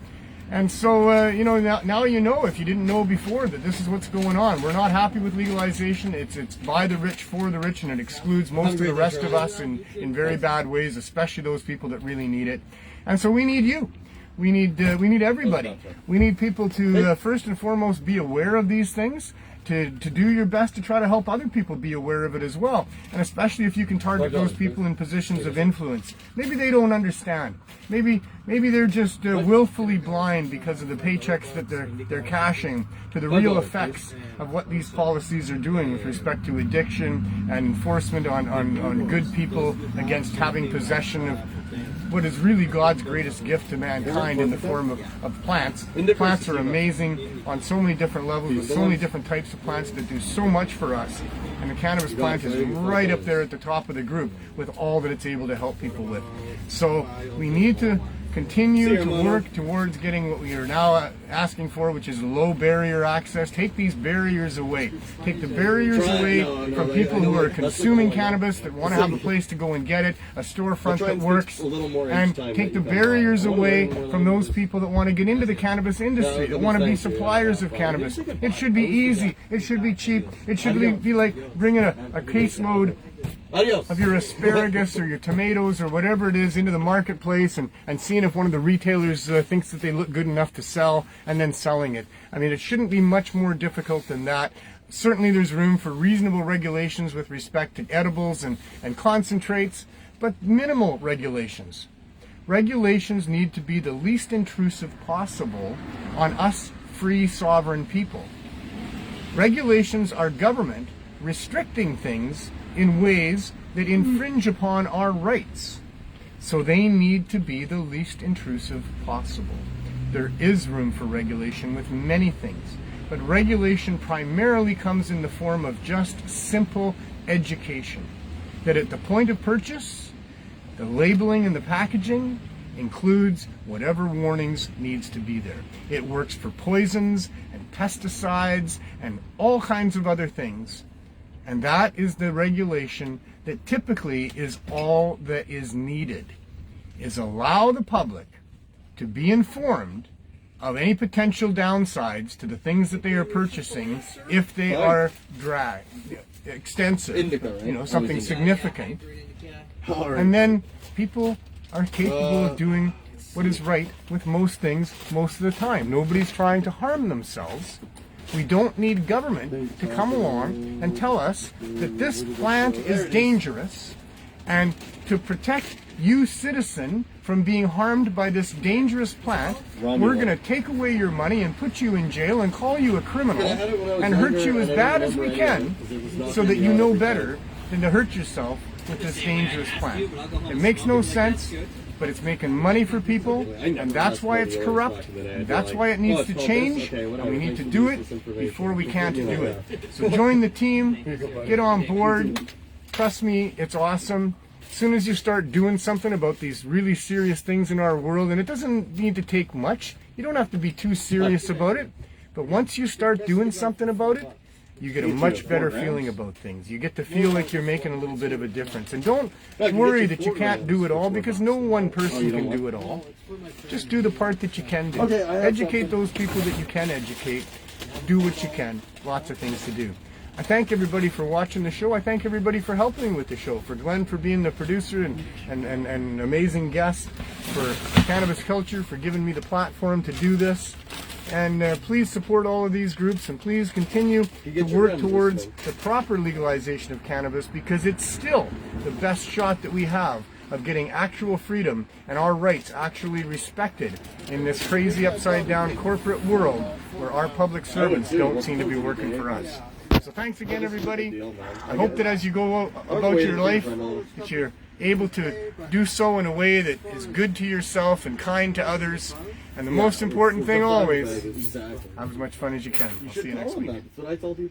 And so, now if you didn't know before, that this is what's going on. We're not happy with legalization. It's by the rich, for the rich, and it excludes most of the rest of us in very bad ways, especially those people that really need it. And so we need you. We need everybody. We need people to, first and foremost, be aware of these things, to do your best to try to help other people be aware of it as well. And especially if you can target those people in positions of influence. Maybe they don't understand. Maybe they're just willfully blind because of the paychecks that they're cashing to the real effects of what these policies are doing with respect to addiction and enforcement on good people against having possession of what is really God's greatest gift to mankind in the form of plants. Plants are amazing on so many different levels, with so many different types of plants that do so much for us. And the cannabis plant is right up there at the top of the group with all that it's able to help people with. So we need to continue to work towards getting what we are now asking for, which is low barrier access. Take these barriers away. Take the barriers away from people who are consuming cannabis, that want to have a place to go and get it, a storefront that works, and take the barriers away from those people that want to get into the cannabis industry, that want to be suppliers of cannabis. It should be easy. It should be cheap. It should be like bringing a caseload of your asparagus or your tomatoes or whatever it is into the marketplace and seeing if one of the retailers thinks that they look good enough to sell and then selling it. I mean, it shouldn't be much more difficult than that. Certainly there's room for reasonable regulations with respect to edibles and concentrates, but minimal regulations. Regulations need to be the least intrusive possible on us free sovereign people. Regulations are government restricting things in ways that infringe upon our rights. So they need to be the least intrusive possible. There is room for regulation with many things, but regulation primarily comes in the form of just simple education. That at the point of purchase, the labeling and the packaging includes whatever warnings needs to be there. It works for poisons and pesticides and all kinds of other things. And that is the regulation that typically is all that is needed, is allow the public to be informed of any potential downsides to the things that they are purchasing if they are extensive, something significant. And then people are capable of doing what is right with most things most of the time. Nobody's trying to harm themselves. We don't need government to come along and tell us that this plant is dangerous, and to protect you, citizen, from being harmed by this dangerous plant, we're going to take away your money and put you in jail and call you a criminal and hurt you as bad as we can so that you know better than to hurt yourself with this dangerous plant. It makes no sense, but it's making money for people, and that's why it's corrupt, and that's why it needs to change, and we need to do it before we can't do it. So join the team, get on board, trust me, it's awesome. As soon as you start doing something about these really serious things in our world, and it doesn't need to take much, you don't have to be too serious about it, but once you start doing something about it, you get a much better feeling about things. You get to feel like you're making a little bit of a difference. And don't worry that you can't do it all, because no one person can do it all. Just do the part that you can do. Educate those people that you can educate. Do what you can. Lots of things to do. I thank everybody for watching the show. I thank everybody for helping with the show. For Glenn for being the producer and amazing guest. For Cannabis Culture for giving me the platform to do this. And please support all of these groups, and please continue to work towards the proper legalization of cannabis, because it's still the best shot that we have of getting actual freedom and our rights actually respected in this crazy upside down corporate world where our public servants don't seem to be working for us. So thanks again, everybody. I hope that as you go about your life, that you're able to do so in a way that is good to yourself and kind to others. And the most important thing always, have as much fun as you can. I'll see you next week.